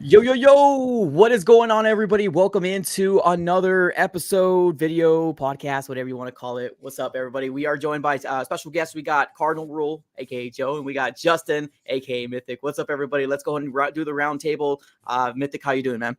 Yo, what is going on, everybody? Welcome into another episode, video, podcast, whatever you want to call it. What's up, everybody? We are joined by special guests. We got Cardinal Rule, aka Joe, and we got Justin, aka Mythic. What's up, everybody? Let's go ahead and do the round table. Mythic, how you doing, man?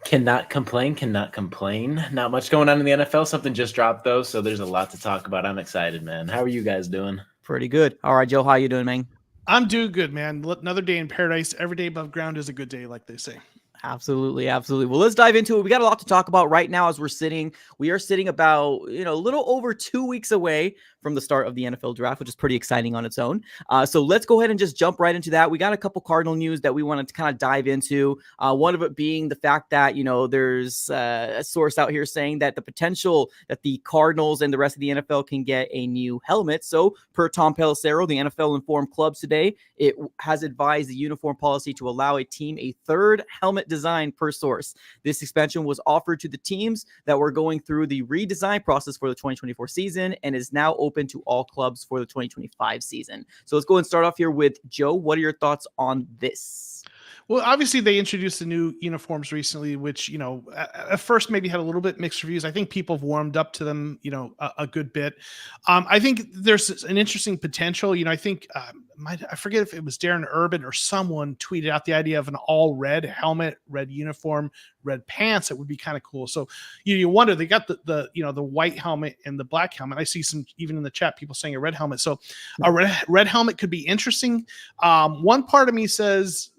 Cannot complain. Not much going on in the NFL. Something just dropped, though, so there's a lot to talk about. I'm excited, man. How are you guys doing? Pretty good. All right, Joe, how you doing, man? I'm doing good, man. Another day in paradise. Every day above ground is a good day, like they say. Absolutely. Well, let's dive into it. We got a lot to talk about right now as we are sitting about, a little over 2 weeks away from the start of the NFL draft, which is pretty exciting on its own. So let's go ahead and just jump right into that. We got a couple Cardinal news that we wanted to kind of dive into. One of it being the fact that, there's a source out here saying that the potential that the Cardinals and the rest of the NFL can get a new helmet. So per Tom Pelissero, the NFL informed clubs today, it has advised the uniform policy to allow a team a third helmet design per source. This expansion was offered to the teams that were going through the redesign process for the 2024 season and is now open to all clubs for the 2025 season. So let's go and start off here with Joe. What are your thoughts on this? Well, obviously they introduced the new uniforms recently, which, at first maybe had a little bit mixed reviews. I think people have warmed up to them, a good bit. I think there's an interesting potential. I think I forget if it was Darren Urban or someone tweeted out the idea of an all red helmet, red uniform, red pants. It would be kind of cool. So you wonder, they got the white helmet and the black helmet. I see some, even in the chat, people saying a red helmet. So a red helmet could be interesting. One part of me says,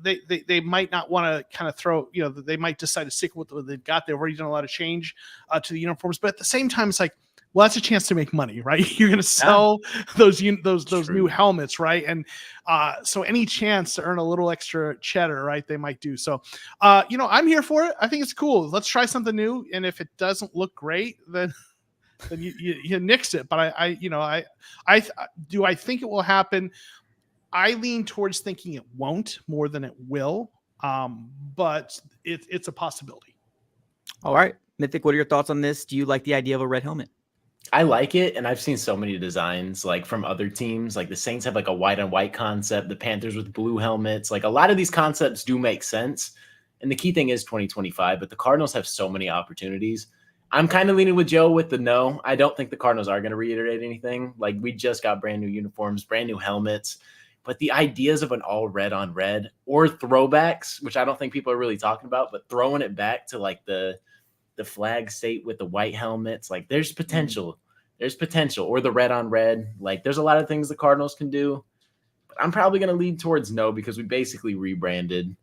they might not want to kind of throw, they might decide to stick with what they've got. They've already done a lot of change to the uniforms, but at the same time, it's like, well, that's a chance to make money, right? You're going to sell those new helmets, right? And so any chance to earn a little extra cheddar, right, they might do. So, I'm here for it. I think it's cool. Let's try something new. And if it doesn't look great, then you nix it. But I think it will happen? I lean towards thinking it won't more than it will, but it's a possibility. All right. Mythic, what are your thoughts on this? Do you like the idea of a red helmet? I like it, and I've seen so many designs like from other teams. Like the Saints have like a white on white concept, the Panthers with blue helmets. Like a lot of these concepts do make sense. And the key thing is 2025, but the Cardinals have so many opportunities. I'm kind of leaning with Joe with the no. I don't think the Cardinals are going to reiterate anything. Like we just got brand new uniforms, brand new helmets. But the ideas of an all red on red or throwbacks, which I don't think people are really talking about, but throwing it back to like the flag state with the white helmets, like there's potential. There's potential. Or the red on red. Like there's a lot of things the Cardinals can do. But I'm probably going to lean towards no because we basically rebranded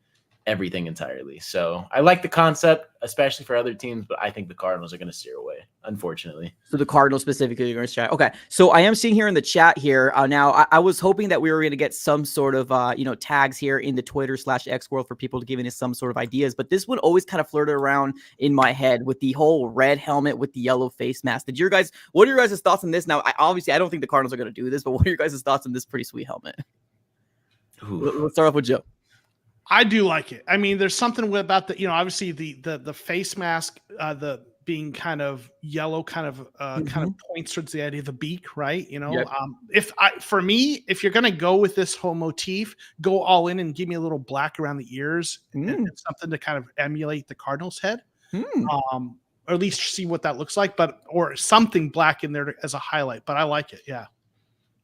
everything entirely. So I like the concept, especially for other teams, but I think the Cardinals are going to steer away, unfortunately. So the Cardinals specifically are going to try. Okay. So I am seeing here in the chat here. Now I was hoping that we were going to get some sort of, tags here in the Twitter/X world for people to give us some sort of ideas, but this one always kind of flirted around in my head with the whole red helmet with the yellow face mask. What are your guys' thoughts on this? Now, I don't think the Cardinals are going to do this, but what are your guys' thoughts on this pretty sweet helmet? Let's start off with Joe. I do like it. I mean, there's something about the, obviously the face mask, the being kind of yellow, kind of points towards the idea of the beak, right? You know, Yep. For me, if you're gonna go with this whole motif, go all in and give me a little black around the ears and something to kind of emulate the Cardinals head. Or at least see what that looks like, or something black in there as a highlight. But I like it. Yeah.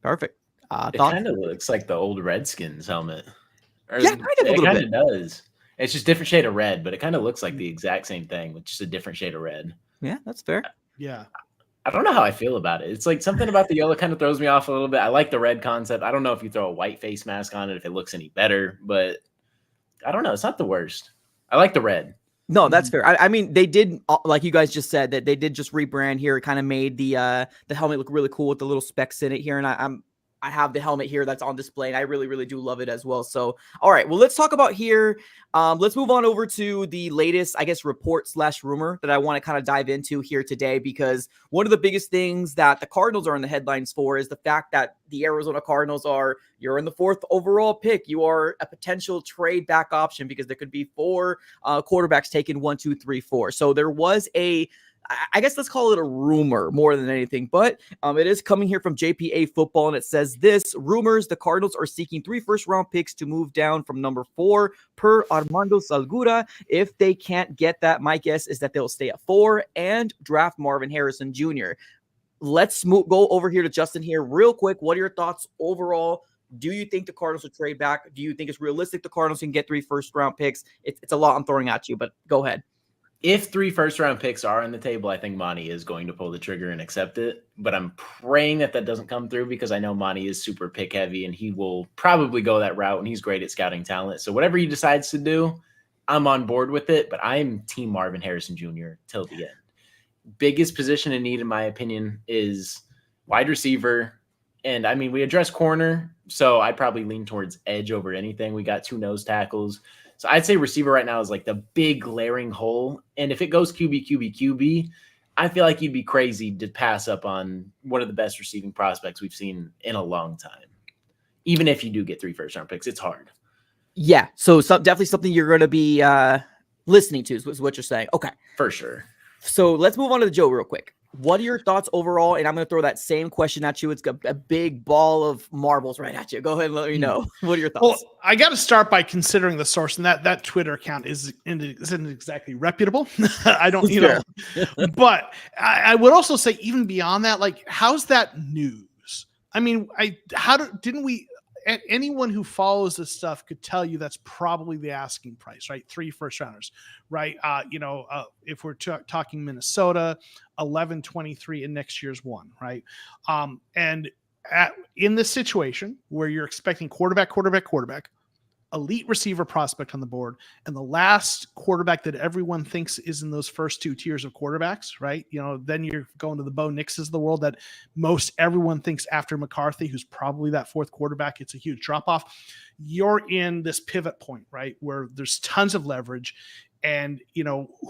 Perfect. It kind of looks like the old Redskins helmet. Yeah, kind of a little bit. It kind of does. It's just different shade of red, but it kind of looks like the exact same thing, which is a different shade of red. Yeah, that's fair. Yeah. I don't know how I feel about it. It's like something about the yellow kind of throws me off a little bit. I like the red concept. I don't know if you throw a white face mask on it, if it looks any better, but I don't know. It's not the worst. I like the red. No, that's fair. I mean, they did, like you guys just said, that they did just rebrand here. It kind of made the helmet look really cool with the little specks in it here. And I have the helmet here that's on display, and I really, really do love it as well. So, all right, well, let's talk about here. Let's move on over to the latest, I guess, report/rumor that I want to kind of dive into here today, because one of the biggest things that the Cardinals are in the headlines for is the fact that the Arizona Cardinals you're in the 4th overall pick. You are a potential trade back option because there could be 4 quarterbacks taken 1, 2, 3, 4. So there was I guess let's call it a rumor more than anything, but it is coming here from JPA Football, and it says this: rumors, the Cardinals are seeking 3 first-round picks to move down from number 4 per Armando Salguda. If they can't get that, my guess is that they'll stay at 4 and draft Marvin Harrison Jr. Let's go over here to Justin here real quick. What are your thoughts overall? Do you think the Cardinals will trade back? Do you think it's realistic the Cardinals can get 3 first-round picks? It's a lot I'm throwing at you, but go ahead. If 3 first-round picks are on the table, I think Monty is going to pull the trigger and accept it. But I'm praying that doesn't come through, because I know Monty is super pick-heavy, and he will probably go that route, and he's great at scouting talent. So whatever he decides to do, I'm on board with it. But I'm Team Marvin Harrison Jr. till the end. Biggest position in need, in my opinion, is wide receiver. And, I mean, we address corner, so I'd probably lean towards edge over anything. We got 2 nose tackles. So I'd say receiver right now is like the big glaring hole. And if it goes QB, I feel like you'd be crazy to pass up on one of the best receiving prospects we've seen in a long time. Even if you do get 3 first-round picks, it's hard. Yeah, so definitely something you're going to be listening to is what you're saying. Okay. For sure. So let's move on to the Joe real quick. What are your thoughts overall? And I'm going to throw that same question at you. It's a big ball of marbles right at you. Go ahead and let me know. What are your thoughts? Well, I got to start by considering the source, and that Twitter account isn't exactly reputable. I don't, but I would also say, even beyond that, like, how's that news? I mean, anyone who follows this stuff could tell you that's probably the asking price, right? 3 first-rounders, right? If we're talking Minnesota, 11-23 in next year's 1, right? And in this situation where you're expecting quarterback, elite receiver prospect on the board, and the last quarterback that everyone thinks is in those first 2 tiers of quarterbacks, right? Then you're going to the Bo Nixes of the world that most everyone thinks after McCarthy, who's probably that 4th quarterback. It's a huge drop off. You're in this pivot point, right, where there's tons of leverage, and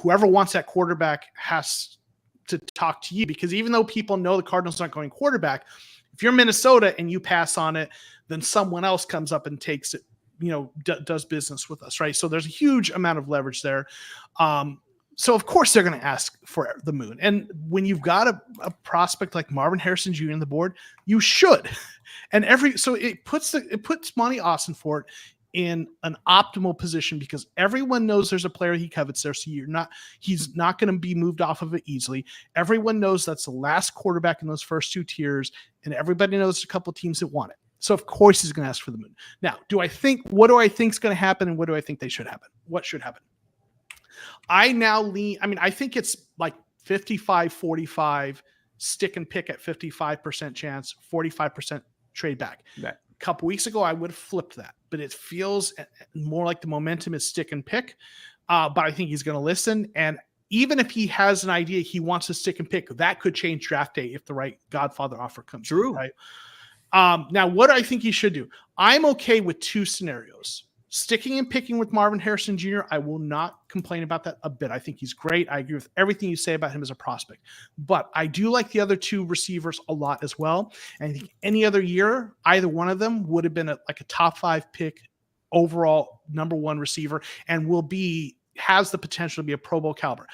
whoever wants that quarterback has to talk to you, because even though people know the Cardinals aren't going quarterback, if you're Minnesota and you pass on it, then someone else comes up and takes it, does business with us, right? So there's a huge amount of leverage there. So of course they're going to ask for the moon. And when you've got a prospect like Marvin Harrison Jr. on the board, you should. And so it puts Monty Ossenfort in an optimal position, because everyone knows there's a player he covets there. So he's not going to be moved off of it easily. Everyone knows that's the last quarterback in those first 2 tiers, and everybody knows a couple of teams that want it. So of course he's going to ask for the moon. Now, what do I think is going to happen, and what do I think they should happen? What should happen? I think it's like 55-45, stick and pick at 55% chance, 45% trade back. Right. A couple weeks ago, I would have flipped that, but it feels more like the momentum is stick and pick. But I think he's going to listen. And even if he has an idea he wants to stick and pick, that could change draft day if the right Godfather offer comes. True. Through, right? Now, what do I think he should do? I'm okay with 2 scenarios. Sticking and picking with Marvin Harrison Jr., I will not complain about that a bit. I think he's great. I agree with everything you say about him as a prospect. But I do like the other 2 receivers a lot as well. And I think any other year, either one of them would have been a top 5 pick, overall number 1 receiver, and has the potential to be a Pro Bowl caliber.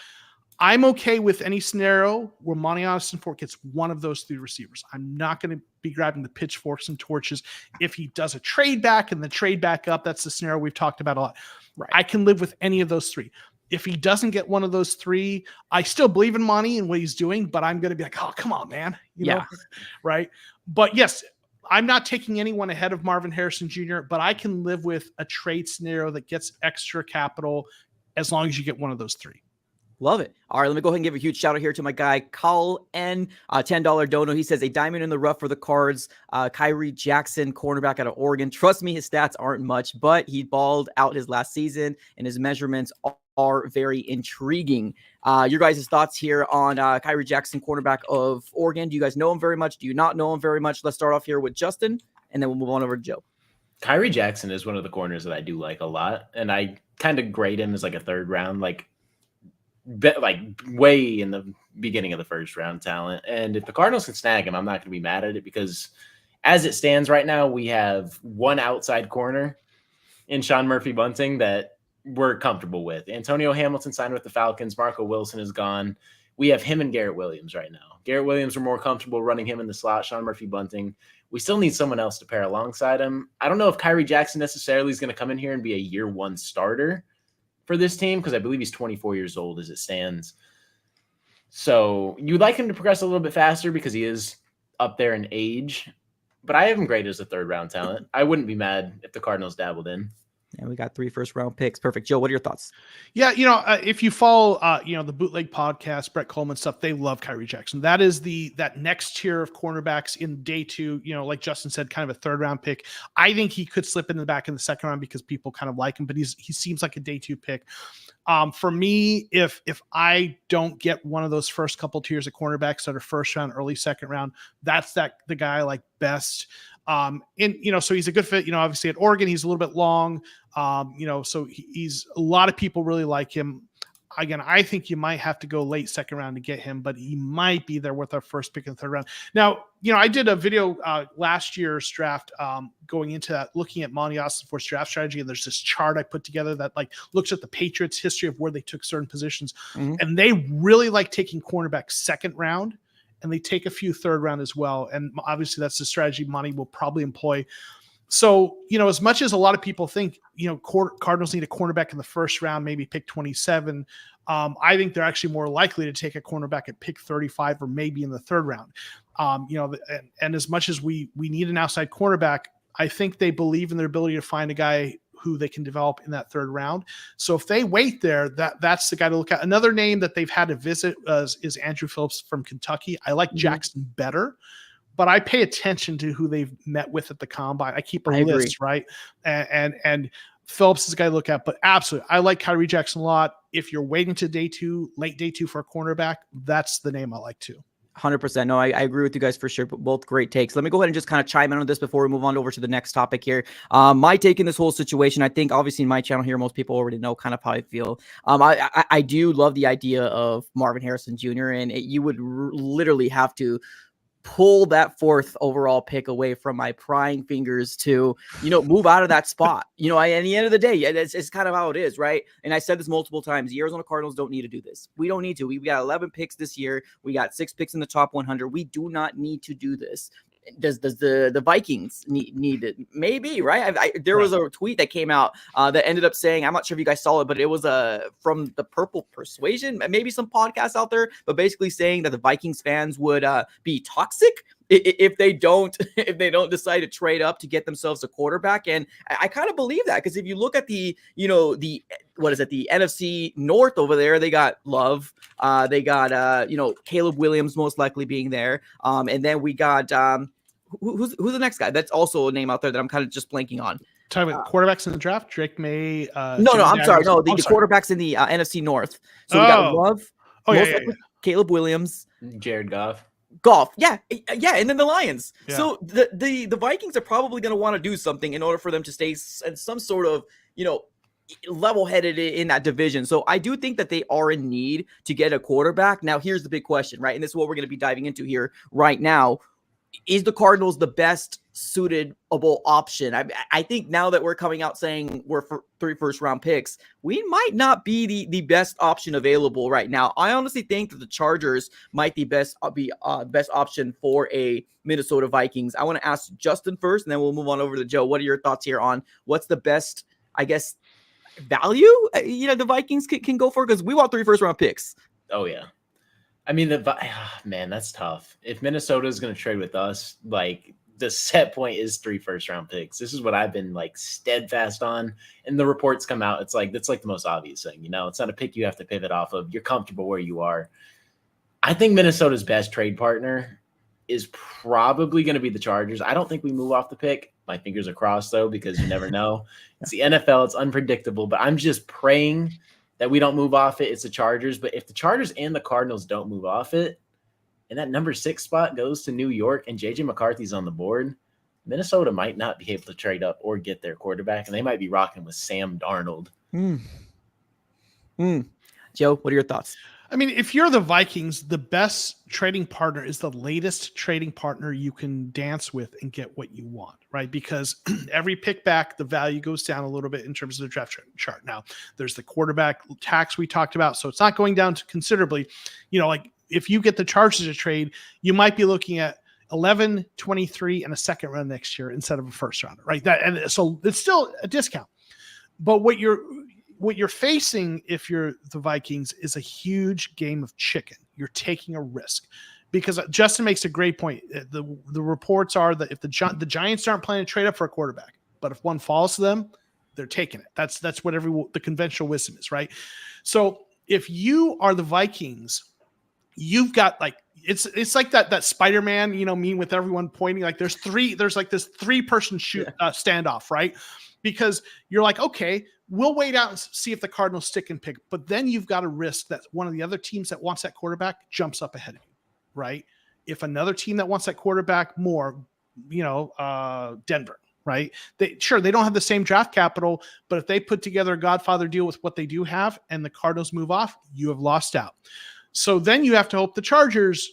I'm okay with any scenario where Monty Ossenfort gets one of those 3 receivers. I'm not going to be grabbing the pitchforks and torches. If he does a trade back and the trade back up, that's the scenario we've talked about a lot. Right. I can live with any of those 3. If he doesn't get one of those 3, I still believe in Monty and what he's doing, but I'm going to be like, oh, come on, man. You know? Right. But yes, I'm not taking anyone ahead of Marvin Harrison Jr., but I can live with a trade scenario that gets extra capital as long as you get one of those 3. Love it. All right, let me go ahead and give a huge shout out here to my guy, Carl N. $10 dono. He says, a diamond in the rough for the Cards. Kyrie Jackson, cornerback out of Oregon. Trust me, his stats aren't much, but he balled out his last season, and his measurements are very intriguing. Your guys' thoughts here on Kyrie Jackson, cornerback of Oregon. Do you guys know him very much? Do you not know him very much? Let's start off here with Justin, and then we'll move on over to Joe. Kyrie Jackson is one of the corners that I do like a lot, and I kind of grade him as like a 3rd round, like way in the beginning of the 1st round talent. And if the Cardinals can snag him, I'm not going to be mad at it, because as it stands right now, we have one outside corner in Sean Murphy-Bunting that we're comfortable with. Antonio Hamilton signed with the Falcons. Marco Wilson is gone. We have him and Garrett Williams right now. Garrett Williams, we're more comfortable running him in the slot. Sean Murphy-Bunting, we still need someone else to pair alongside him. I don't know if Kyrie Jackson necessarily is going to come in here and be a year 1 starter for this team, because I believe he's 24 years old as it stands. So you'd like him to progress a little bit faster because he is up there in age, but I have him graded as a 3rd round talent. I wouldn't be mad if the Cardinals dabbled in. And we got 3 first-round picks. Perfect. Joe, what are your thoughts? Yeah, if you follow, the Bootleg podcast, Brett Coleman stuff, they love Kyrie Jackson. That is that next tier of cornerbacks in day 2. Like Justin said, kind of a 3rd-round pick. I think he could slip in the back in the 2nd round because people kind of like him, but he seems like a day 2 pick. For me, if I don't get one of those first couple tiers of cornerbacks that are 1st round, early 2nd round, that's the guy I like best. So he's a good fit, obviously at Oregon, he's a little bit long, so he's a lot of people really like him. Again, I think you might have to go late 2nd round to get him, but he might be there with our 1st pick in the 3rd round. Now, I did a video last year's draft going into that, looking at Monty Ossenfort's draft strategy. And there's this chart I put together that looks at the Patriots' history of where they took certain positions. Mm-hmm. And they really like taking cornerback 2nd round. And they take a few 3rd round as well. And obviously that's the strategy Monty will probably employ. So, as much as a lot of people think, Cardinals need a cornerback in the 1st round, maybe pick 27. I think they're actually more likely to take a cornerback at pick 35 or maybe in the 3rd round. And as much as we need an outside cornerback, I think they believe in their ability to find a guy who they can develop in that 3rd round. So if they wait there, that's the guy to look at. Another name that they've had to visit is Andrew Phillips from Kentucky. I like Jackson better, but I pay attention to who they've met with at the combine. I keep a list, right? And Phillips is a guy to look at, but absolutely, I like Kyrie Jackson a lot. If you're waiting to late day 2 for a cornerback, that's the name I like too. 100%. No, I agree with you guys for sure. But both great takes. Let me go ahead and just kind of chime in on this before we move on over to the next topic here. My take in this whole situation, I think obviously in my channel here, most people already know kind of how I feel. I do love the idea of Marvin Harrison Jr. And you would literally have to pull that 4th overall pick away from my prying fingers to, move out of that spot. At the end of the day, it's kind of how it is, right? And I said this multiple times, the Arizona Cardinals don't need to do this. We don't need to. We got 11 picks this year. We got 6 picks in the top 100. We do not need to do this. Does the Vikings need it? Maybe, right? There was a tweet that came out that ended up saying, I'm not sure if you guys saw it, but it was from the Purple Persuasion, maybe some podcasts out there, but basically saying that the Vikings fans would be toxic if they don't decide to trade up to get themselves a quarterback. And I kind of believe that, because if you look at the NFC North over there, they got Love, they got Caleb Williams most likely being there, and then we got who's the next guy? That's also a name out there that I'm kind of just blanking on. Talking about quarterbacks in the draft, Drake May. No, I'm sorry. No, the quarterbacks in the NFC North. So we got Love, Caleb Williams, Jared Goff. Yeah, and then the Lions. Yeah. So the Vikings are probably going to want to do something in order for them to stay in some sort of, level-headed in that division. So I do think that they are in need to get a quarterback. Now, here's the big question, right? And this is what we're going to be diving into here right now. is the Cardinals the best suitable option? I think now that we're coming out saying we're for 3 first-round picks, we might not be the best option available right now. I honestly think that the Chargers might be best option for a Minnesota Vikings. I want to ask Justin first, and then we'll move on over to Joe. What are your thoughts here on what's the best, I guess, value the Vikings can go for? Because we want 3 first-round picks. Oh yeah. I mean, man, that's tough. If Minnesota is going to trade with us, like the set point is 3 first-round picks. This is what I've been like steadfast on. And the reports come out. It's like, that's like the most obvious thing, it's not a pick you have to pivot off of. You're comfortable where you are. I think Minnesota's best trade partner is probably going to be the Chargers. I don't think we move off the pick. My fingers are crossed though, because you never know. It's the NFL. It's unpredictable, but I'm just praying that we don't move off it. It's the Chargers. But if the Chargers and the Cardinals don't move off it, and that number 6 spot goes to New York and JJ McCarthy's on the board, Minnesota might not be able to trade up or get their quarterback, and they might be rocking with Sam Darnold. Joe, what are your thoughts? I mean, if you're the Vikings, the best trading partner is the latest trading partner you can dance with and get what you want, right? Because every pick back, the value goes down a little bit in terms of the draft chart. Now, there's the quarterback tax we talked about, so it's not going down to considerably. Like if you get the Chargers to trade, you might be looking at 11, 23, and a second round next year instead of a first rounder, right? And so it's still a discount. But what you're facing if you're the Vikings is a huge game of chicken. You're taking a risk because Justin makes a great point. The reports are that if the Giants aren't planning to trade up for a quarterback, but if one falls to them, they're taking it. That's what the conventional wisdom is, right? So if you are the Vikings, you've got like it's like that Spider-Man meme with everyone pointing, like there's like this 3-person standoff, right? Because you're like, okay, we'll wait out and see if the Cardinals stick and pick. But then you've got a risk that one of the other teams that wants that quarterback jumps up ahead of you, right? If another team that wants that quarterback more, Denver, right? They don't have the same draft capital, but if they put together a Godfather deal with what they do have and the Cardinals move off, you have lost out. So then you have to hope the Chargers,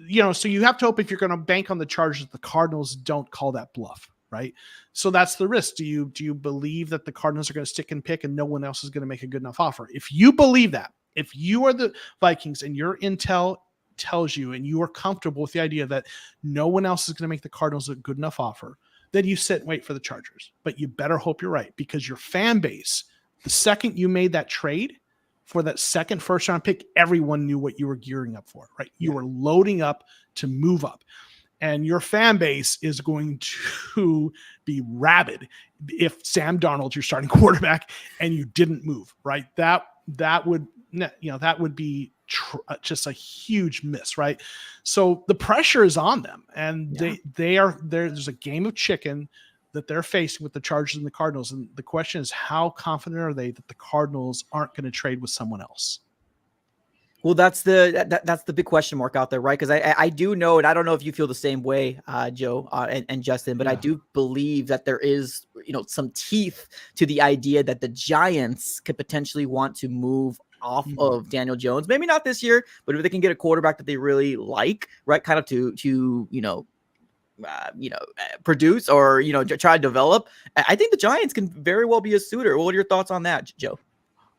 so you have to hope if you're going to bank on the Chargers, the Cardinals don't call that bluff. Right. So that's the risk. Do you believe that the Cardinals are going to stick and pick and no one else is going to make a good enough offer? If you believe that, if you are the Vikings and your intel tells you and you are comfortable with the idea that no one else is going to make the Cardinals a good enough offer, then you sit and wait for the Chargers. But you better hope you're right, because your fan base, the second you made that trade for that second first round pick, everyone knew what you were gearing up for, right? You were loading up to move up. And your fan base is going to be rabid if Sam Darnold, your starting quarterback, and you didn't move, right? That would be just a huge miss, right? So the pressure is on them, and there's a game of chicken that they're facing with the Chargers and the Cardinals. And the question is, how confident are they that the Cardinals aren't going to trade with someone else? Well, that's the big question mark out there, right? Because I do know, and I don't know if you feel the same way, Joe and Justin, but I do believe that there is, some teeth to the idea that the Giants could potentially want to move off of Daniel Jones. Maybe not this year, but if they can get a quarterback that they really like, right, kind of to produce or try to develop, I think the Giants can very well be a suitor. What are your thoughts on that, Joe?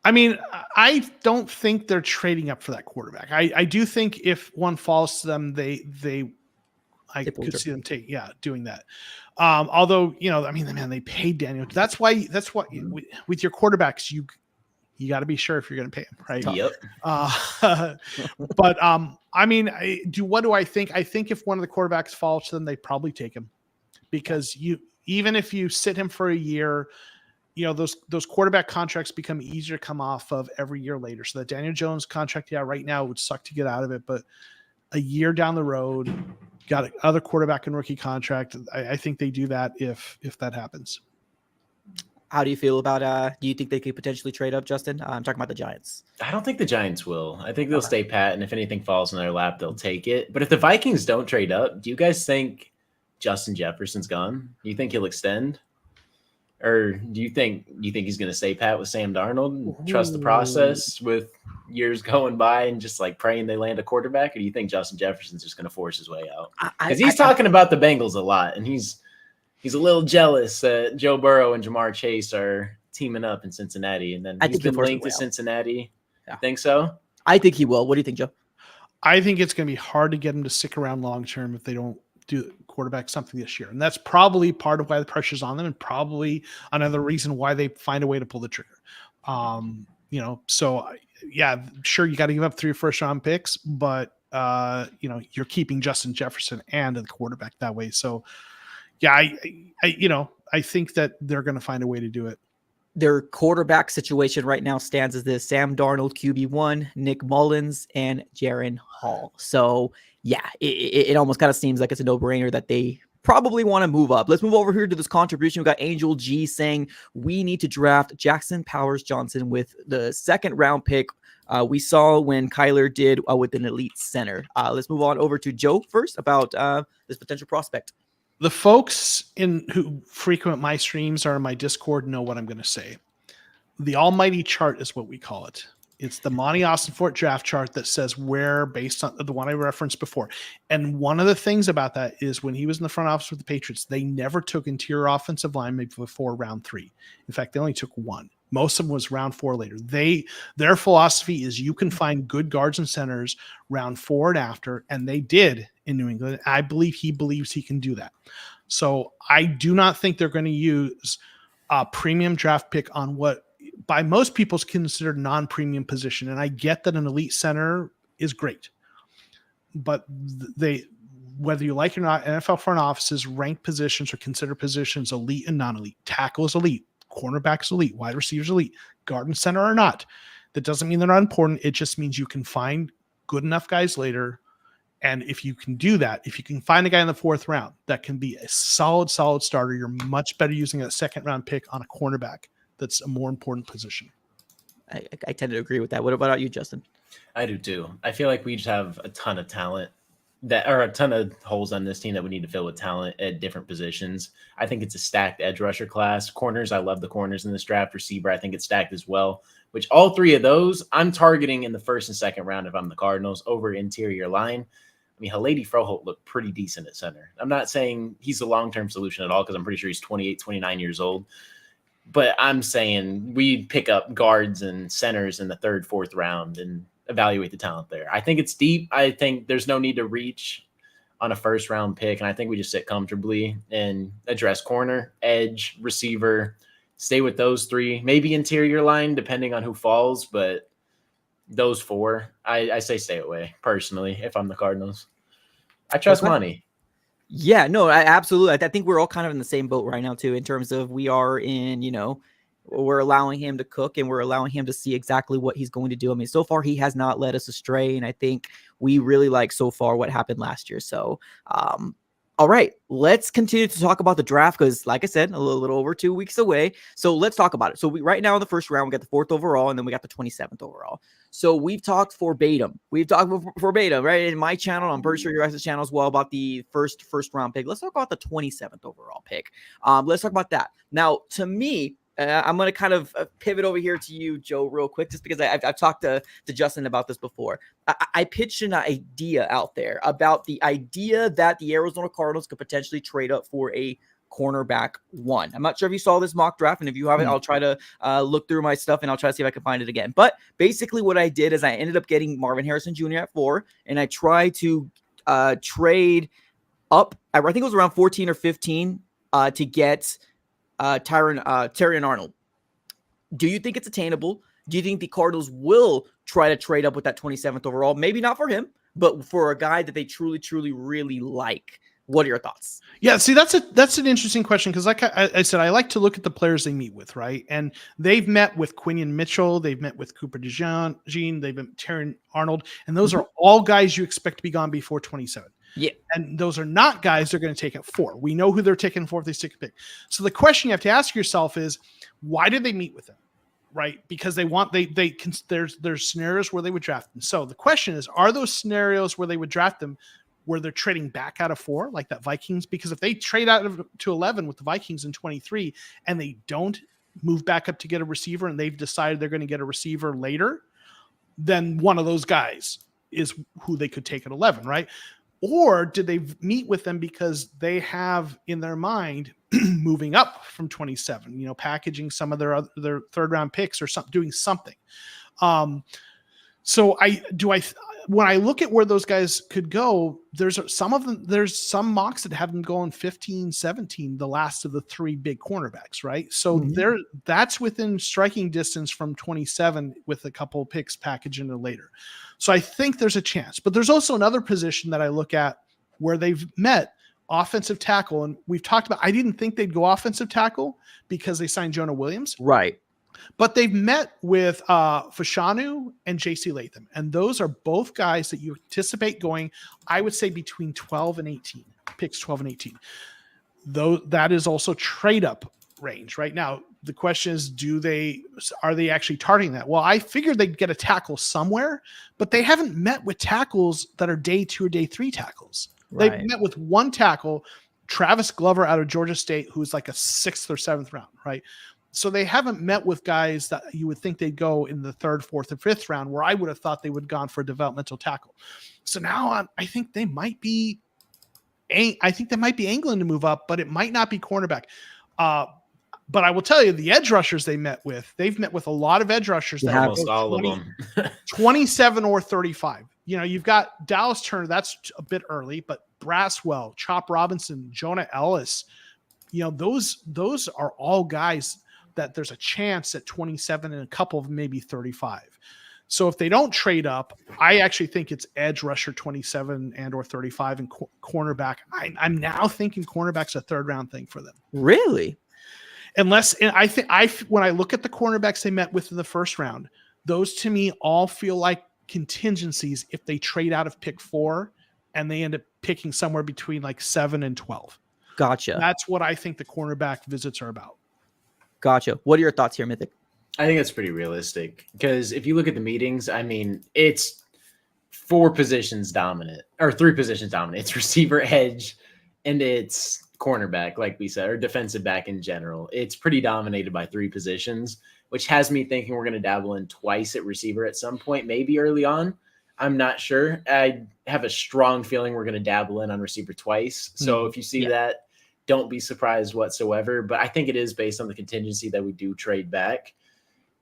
I mean, I don't think they're trading up for that quarterback. I do think if one falls to them, I could see them doing that. Although, they paid Daniel. That's why with your quarterbacks, you got to be sure if you're going to pay him, right? Yep. But what do I think? I think if one of the quarterbacks falls to them, they probably take him, because even if you sit him for a year, those quarterback contracts become easier to come off of every year later. So that Daniel Jones contract, right now it would suck to get out of it, but a year down the road, got another quarterback and rookie contract. I think they do that if that happens. How do you feel about, do you think they could potentially trade up, Justin? I'm talking about the Giants. I don't think the Giants will. I think they'll stay pat, and if anything falls in their lap, they'll take it. But if the Vikings don't trade up, do you guys think Justin Jefferson's gone? Do you think he'll extend? Or do you think he's going to stay pat with Sam Darnold and trust the process with years going by and just like praying they land a quarterback? Or do you think Justin Jefferson's just going to force his way out? Because he's talking about the Bengals a lot, and he's a little jealous that Joe Burrow and Jamar Chase are teaming up in Cincinnati, and then he's been linked to Cincinnati. Yeah. You think so? I think he will. What do you think, Joe? I think it's going to be hard to get him to stick around long term if they don't do quarterback something this year. And that's probably part of why the pressure's on them, and probably another reason why they find a way to pull the trigger. So yeah, sure, you got to give up 3 first-round picks, but you're keeping Justin Jefferson and the quarterback that way. So yeah, I think that they're going to find a way to do it. Their quarterback situation right now stands as this: Sam Darnold, QB1, Nick Mullins, and Jaren Hall. So yeah, it almost kind of seems like it's a no-brainer that they probably want to move up. Let's move over here to this contribution. We got Angel G saying we need to draft Jackson Powers Johnson with the 2nd round pick. We saw when Kyler did with an elite center. Let's move on over to Joe first about this potential prospect. The folks who frequent my streams or my Discord know what I'm going to say. The almighty chart is what we call it. It's the Monty Austin-Fort draft chart that says where, based on the one I referenced before. And one of the things about that is when he was in the front office with the Patriots, they never took interior offensive linemen before round 3. In fact, they only took 1. Most of them was round 4 later. Their philosophy is you can find good guards and centers round 4 and after, and they did in New England. I believe he believes he can do that. So I do not think they're going to use a premium draft pick on what by most people is considered non-premium position. And I get that an elite center is great, but whether you like it or not, NFL front offices rank positions or consider positions elite and non-elite. Tackle is elite, cornerback is elite, wide receivers elite, guard and center are not. That doesn't mean they're not important. It just means you can find good enough guys later. And if you can do that, if you can find a guy in the 4th round that can be a solid starter, you're much better using that 2nd round pick on a cornerback. That's a more important position. I tend to agree with that. What about you, Justin? I do too. I feel like we just have a ton of talent that are a ton of holes on this team that we need to fill with talent at different positions. I think it's a stacked edge rusher class. Corners, I love the corners in this draft. Receiver, I think it's stacked as well, which all 3 of those I'm targeting in the 1st and 2nd round if I'm the Cardinals over interior line. I mean, Haledi Froholt looked pretty decent at center. I'm not saying he's the long-term solution at all because I'm pretty sure he's 28, 29 years old. But I'm saying we pick up guards and centers in the 3rd, 4th round and evaluate the talent there. I think it's deep. I think there's no need to reach on a 1st round pick. And I think we just sit comfortably and address corner, edge, receiver, stay with those 3, maybe interior line, depending on who falls. But those 4, I say stay away personally if I'm the Cardinals. I trust money. Yeah, no, absolutely. I think we're all kind of in the same boat right now, too, in terms of we are in, we're allowing him to cook and we're allowing him to see exactly what he's going to do. I mean, so far he has not led us astray. And I think we really like so far what happened last year. So, all right, let's continue to talk about the draft because, like I said, a little over 2 weeks away. So let's talk about it. So right now in the 1st round, we got the 4th overall, and then we got the 27th overall. So we've talked verbatim. Right? In my channel, I'm pretty sure your guys' channel as well, about the first round pick. Let's talk about the 27th overall pick. Let's talk about that. Now, to me, I'm going to kind of pivot over here to you, Joe, real quick, just because I've talked to Justin about this before. I pitched an idea out there about the idea that the Arizona Cardinals could potentially trade up for a cornerback 1. I'm not sure if you saw this mock draft, and if you haven't, I'll try to look through my stuff, and I'll try to see if I can find it again. But basically what I did is I ended up getting Marvin Harrison Jr. at 4, and I tried to trade up. I think it was around 14 or 15 to get Terrion Arnold. Do you think it's attainable? Do you think the Cardinals will try to trade up with that 27th overall? Maybe not for him, but for a guy that they truly, truly, really like. What are your thoughts? Yeah, see, that's an interesting question because, like I said, I like to look at the players they meet with, right? And they've met with Quinion Mitchell, they've met with Cooper DeJean, they've met Terrion Arnold, and those are all guys you expect to be gone before 27. Yeah. And those are not guys they're going to take at 4. We know who they're taking 4 if they stick a pick. So the question you have to ask yourself is, why did they meet with them? Right? Because there's scenarios where they would draft them. So the question is, are those scenarios where they would draft them where they're trading back out of 4, like that Vikings? Because if they trade out to 11 with the Vikings in 23 and they don't move back up to get a receiver and they've decided they're going to get a receiver later, then one of those guys is who they could take at 11, right? Or did they meet with them because they have in their mind moving up from 27, packaging some of their third round picks or something, doing something. When I look at where those guys could go, there's some mocks that have them going 15, 17, the last of the three big cornerbacks, right? So that's within striking distance from 27 with a couple of picks packaged in later. So I think there's a chance, but there's also another position that I look at where they've met offensive tackle. And we've talked about, I didn't think they'd go offensive tackle because they signed Jonah Williams. Right. But they've met with Fashanu and JC Latham. And those are both guys that you anticipate going, I would say between 12 and 18, picks 12 and 18. Though that is also trade up range right now. The question is, are they actually targeting that? Well, I figured they'd get a tackle somewhere, but they haven't met with tackles that are day 2 or day 3 tackles. Right. They've met with one tackle, Travis Glover out of Georgia State, who's like a 6th or 7th round, right? So they haven't met with guys that you would think they'd go in the 3rd, 4th, or 5th round, where I would have thought they would have gone for a developmental tackle. So now I think they might be angling to move up, but it might not be cornerback. But I will tell you, the edge rushers they've met with a lot of edge rushers. That almost all of them. 27 or 35. You've got Dallas Turner. That's a bit early, but Braswell, Chop Robinson, Jonah Ellis, those are all guys that there's a chance at 27 and a couple of maybe 35. So if they don't trade up, I actually think it's edge rusher 27 and or 35 and cornerback. I'm now thinking cornerback's a 3rd round thing for them. Really? Unless, and when I look at the cornerbacks they met with in the 1st round, those to me all feel like contingencies if they trade out of pick 4 and they end up picking somewhere between like 7 and 12. Gotcha. That's what I think the cornerback visits are about. Gotcha. What are your thoughts here, Mythic? I think that's pretty realistic because if you look at the meetings, I mean, it's 4 positions dominant or 3 positions dominant. It's receiver, edge, and it's cornerback, like we said, or defensive back in general. It's pretty dominated by 3 positions, which has me thinking we're going to dabble in twice at receiver at some point, maybe early on. I'm not sure. I have a strong feeling we're going to dabble in on receiver twice. So if you see that, don't be surprised whatsoever. But I think it is based on the contingency that we do trade back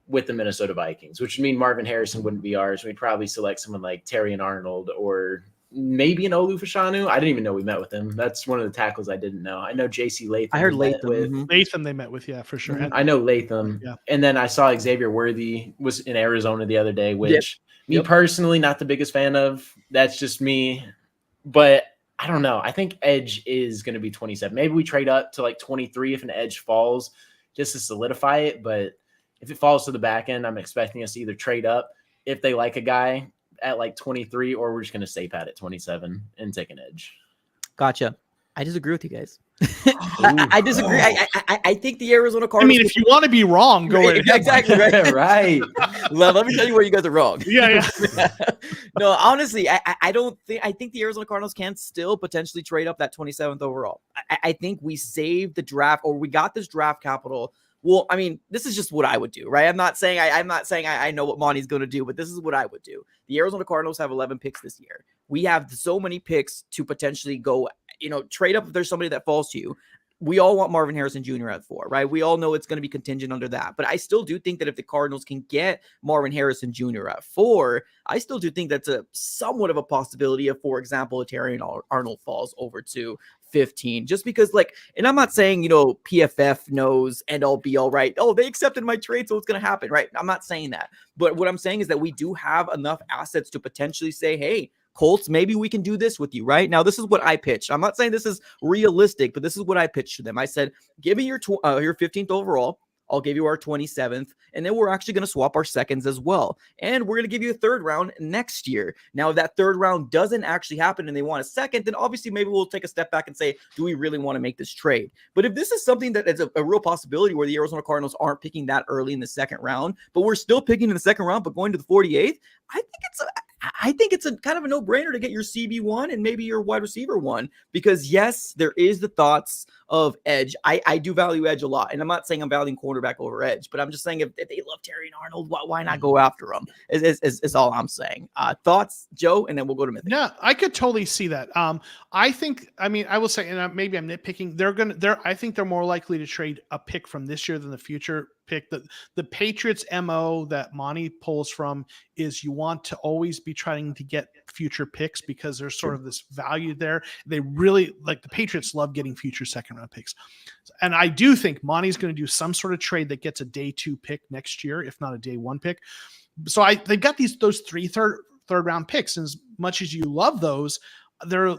with the Minnesota Vikings, which would mean Marvin Harrison wouldn't be ours. We'd probably select someone like Terry and Arnold or maybe an Olu Fashanu. I didn't even know we met with him. That's one of the tackles I didn't know. I know JC Latham. I heard Latham. Latham they met with, yeah, for sure. I know Latham. Yeah. And then I saw Xavier Worthy was in Arizona the other day, which me personally, not the biggest fan of. That's just me. But I don't know. I think edge is going to be 27. Maybe we trade up to like 23 if an edge falls just to solidify it. But if it falls to the back end, I'm expecting us to either trade up if they like a guy at like 23, or we're just going to stay pat at 27 and take an edge. Gotcha. I disagree with you guys. I disagree. I think the Arizona Cardinals. I mean, if you want to be wrong, go ahead. Exactly right. Right. Let me tell you where you guys are wrong. Yeah. No, honestly, I don't think. I think the Arizona Cardinals can still potentially trade up that 27th overall. I think we saved the draft, or we got this draft capital. Well, I mean, this is just what I would do, right? I'm not saying I know what Monty's going to do, but this is what I would do. The Arizona Cardinals have 11 picks this year. We have so many picks to potentially go, trade up if there's somebody that falls to you. We all want Marvin Harrison Jr. at 4, right? We all know it's going to be contingent under that. But I still do think that if the Cardinals can get Marvin Harrison Jr. at 4, I still do think that's a somewhat of a possibility if, for example, a Terry Arnold falls over to 15, just because, and I'm not saying, PFF knows and I'll be all right. Oh, they accepted my trade, so it's going to happen, right? I'm not saying that. But what I'm saying is that we do have enough assets to potentially say, hey, Colts, maybe we can do this with you, right? Now, this is what I pitched. I'm not saying this is realistic, but this is what I pitched to them. I said, give me your 15th overall. I'll give you our 27th, and then we're actually going to swap our seconds as well. And we're going to give you a 3rd round next year. Now, if that 3rd round doesn't actually happen and they want a 2nd, then obviously maybe we'll take a step back and say, do we really want to make this trade? But if this is something that is a real possibility where the Arizona Cardinals aren't picking that early in the 2nd round, but we're still picking in the 2nd round, but going to the 48th, I think it's a kind of a no-brainer to get your CB1 and maybe your wide receiver 1, because yes, there is the thoughts of edge. I do value edge a lot, and I'm not saying I'm valuing quarterback over edge, but I'm just saying if they love Terry and Arnold, why not go after them? Is all I'm saying. Thoughts, Joe, and then we'll go to Mythic. Yeah, I could totally see that. I will say, and maybe I'm nitpicking. I think they're more likely to trade a pick from this year than the future pick. The Patriots MO that Monty pulls from is you want to always be trying to get future picks because there's sort of this value there. They really like the Patriots love getting future second round picks. And I do think Monty's going to do some sort of trade that gets a day 2 pick next year, if not a day 1 pick. So they've got those 3 third round picks. And as much as you love those,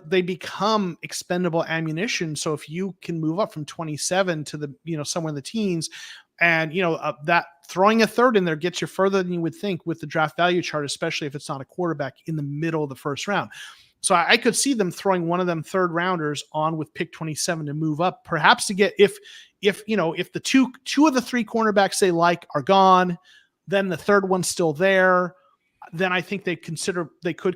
they become expendable ammunition. So if you can move up from 27 to the, somewhere in the teens, and that throwing a third in there gets you further than you would think with the draft value chart, especially if it's not a quarterback in the middle of the first round. So I could see them throwing one of them third rounders on with pick 27 to move up, perhaps to get if the two of the 3 cornerbacks they like are gone, then the third one's still there. Then I think they could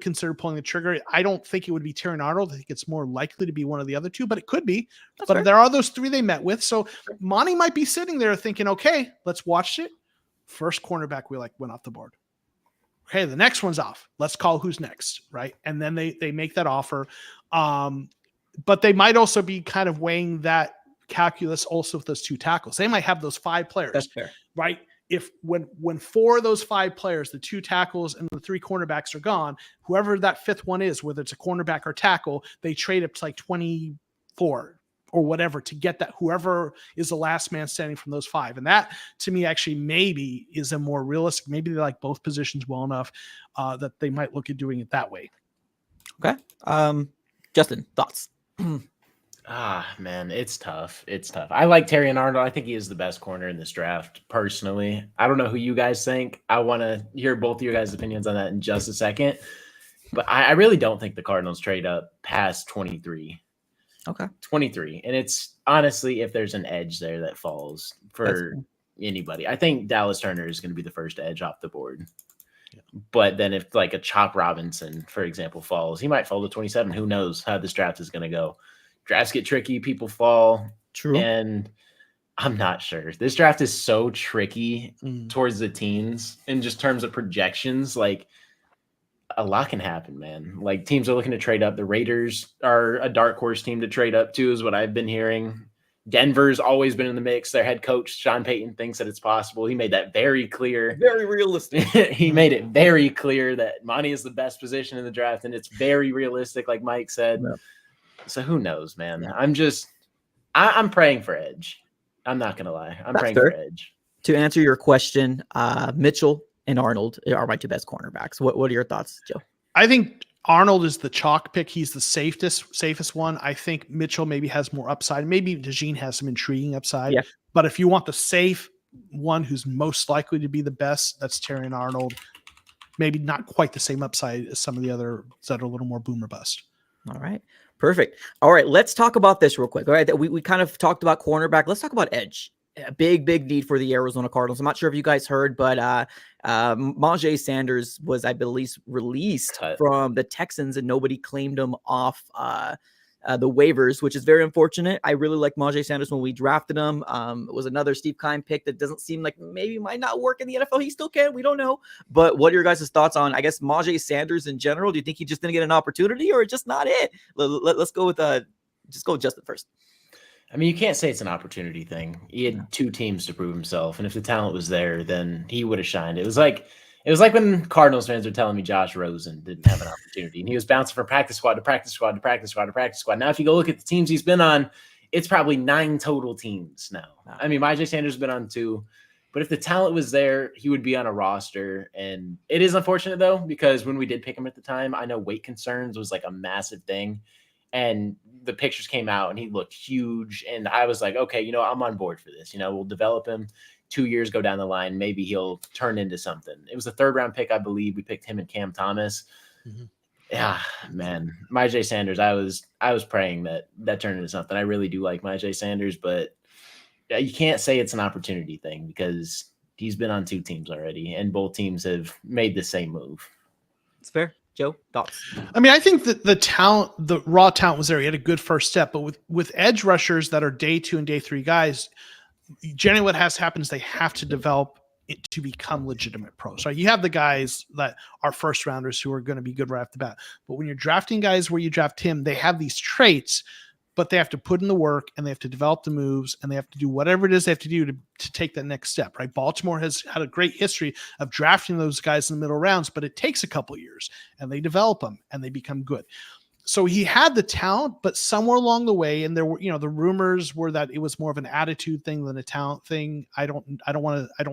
consider pulling the trigger. I don't think it would be Terry Arnold. I think it's more likely to be one of the other 2, but it could be. That's but fair. There are those 3 they met with. So Monty might be sitting there thinking, okay, let's watch it. First cornerback we went off the board. Okay, the next one's off. Let's call who's next, right? And then they make that offer. But they might also be kind of weighing that calculus also with those 2 tackles. They might have those 5 players. That's fair. Right? If when 4 of those 5 players, the 2 tackles and the 3 cornerbacks are gone, whoever that 5th one is, whether it's a cornerback or tackle, they trade up to 24 or whatever to get that whoever is the last man standing from those 5. And that to me actually maybe is a more realistic, maybe they like both positions well enough that they might look at doing it that way. Okay. Justin, thoughts? Man, it's tough. I like Terry and Arnold. I think he is the best corner in this draft, personally. I don't know who you guys think. I want to hear both of your guys' opinions on that in just a second. But I really don't think the Cardinals trade up past 23. Okay. 23. And it's honestly, if there's an edge there that falls for anybody, I think Dallas Turner is going to be the first edge off the board. Yeah. But then if a Chop Robinson, for example, falls, he might fall to 27. Who knows how this draft is going to go. Drafts get tricky. People fall. True. And I'm not sure. This draft is so tricky towards the teens in just terms of projections. A lot can happen, man. Teams are looking to trade up. The Raiders are a dark horse team to trade up to, is what I've been hearing. Denver's always been in the mix. Their head coach, Sean Payton, thinks that it's possible. He made that very clear. Very realistic. He made it very clear that Monty is the best position in the draft, and it's very realistic, like Mike said. Yeah. So who knows, man? Yeah. I'm praying for edge. I'm not going to lie. I'm praying for edge. To answer your question, Mitchell and Arnold are my 2 best cornerbacks. What are your thoughts, Joe? I think Arnold is the chalk pick. He's the safest one. I think Mitchell maybe has more upside. Maybe DeJean has some intriguing upside. Yeah. But if you want the safe one who's most likely to be the best, that's Terry and Arnold. Maybe not quite the same upside as some of the others that are a little more boom or bust. All right. Perfect. All right. Let's talk about this real quick. All right. We kind of talked about cornerback. Let's talk about edge. A big need for the Arizona Cardinals. I'm not sure if you guys heard, but Myjai Sanders was, I believe, released from the Texans and nobody claimed him off the waivers, which is very unfortunate. I really like Myjai Sanders when we drafted him. It was another Steve Keim pick that doesn't seem like maybe might not work in the NFL. He still can. We don't know. But what are your guys' thoughts on, I guess, Myjai Sanders in general? Do you think he just didn't get an opportunity or just not it? Let's go with Justin first. I mean, you can't say it's an opportunity thing. He had 2 teams to prove himself, and if the talent was there, then he would have shined. It was like when Cardinals fans were telling me Josh Rosen didn't have an opportunity, and he was bouncing from practice squad to practice squad to practice squad to practice squad. Now, if you go look at the teams he's been on, it's probably 9 total teams now. I mean, Myjai Sanders has been on 2, but if the talent was there, he would be on a roster. And it is unfortunate, though, because when we did pick him at the time, I know weight concerns was a massive thing. And the pictures came out and he looked huge. And I was like, okay, I'm on board for this. We'll develop him 2 years go down the line. Maybe he'll turn into something. It was a 3rd round pick, I believe. We picked him and Cam Thomas. Mm-hmm. Yeah, man. Myjai Sanders, I was praying that turned into something. I really do like Myjai Sanders, but you can't say it's an opportunity thing because he's been on 2 teams already and both teams have made the same move. It's fair. Joe, thoughts? I mean, I think that the raw talent was there. He had a good first step, but with edge rushers that are day 2 and day 3 guys, generally what has to happen is they have to develop it to become legitimate pros. Right? You have the guys that are first rounders who are going to be good right off the bat, but when you're drafting guys where you draft him, they have these traits, but they have to put in the work and they have to develop the moves and they have to do whatever it is they have to do to take that next step, right? Baltimore has had a great history of drafting those guys in the middle rounds, but it takes a couple of years and they develop them and they become good. So he had the talent, but somewhere along the way, and there were, the rumors were that it was more of an attitude thing than a talent thing. I don't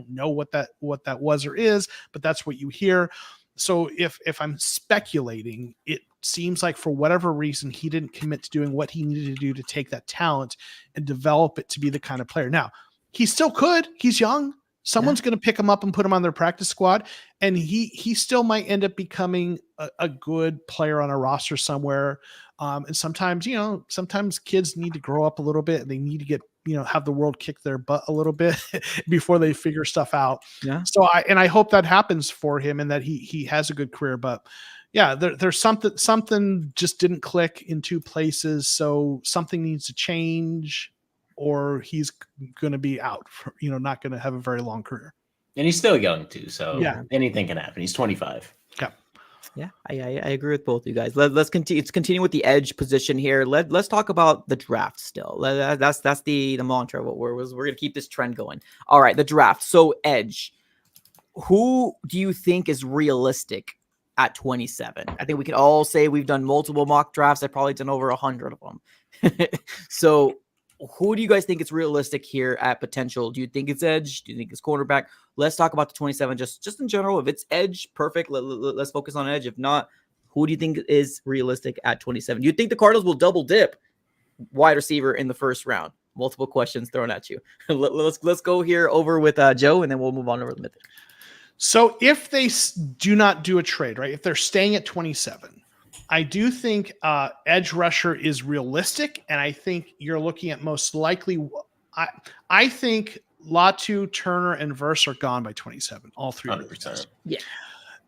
know what that was or is, but that's what you hear. So if I'm speculating, it seems like for whatever reason, he didn't commit to doing what he needed to do to take that talent and develop it to be the kind of player. Now, he still could. He's young. Someone's going to pick him up and put him on their practice squad, and he still might end up becoming a good player on a roster somewhere. And sometimes kids need to grow up a little bit and they need to get, have the world kick their butt a little bit before they figure stuff out. Yeah. So I hope that happens for him and that he has a good career. But yeah, there's something just didn't click in 2 places. So something needs to change, or he's going to be out, not going to have a very long career. And he's still young too. So yeah, anything can happen. He's 25. Yeah. Yeah, I agree with both you guys. Let's continue with the edge position here. Let's talk about the draft still. That's the mantra. We're going to keep this trend going. All right, the draft. So edge, who do you think is realistic at 27? I think we can all say we've done multiple mock drafts. I've probably done over 100 of them. So who do you guys think is realistic here at potential? Do you think it's edge? Do you think it's cornerback? Let's talk about the 27 just in general. If it's edge, perfect. Let's focus on edge. If not, who do you think is realistic at 27? Do you think the Cardinals will double dip wide receiver in the first round? Multiple questions thrown at you. Let's go here over with Joe, and then we'll move on over the Mythic. So if they do not do a trade, right, if they're staying at 27, I do think edge rusher is realistic, and I think you're looking at most likely. I think Latu, Turner, and Verse are gone by 27. All 3 of those guys. Yeah.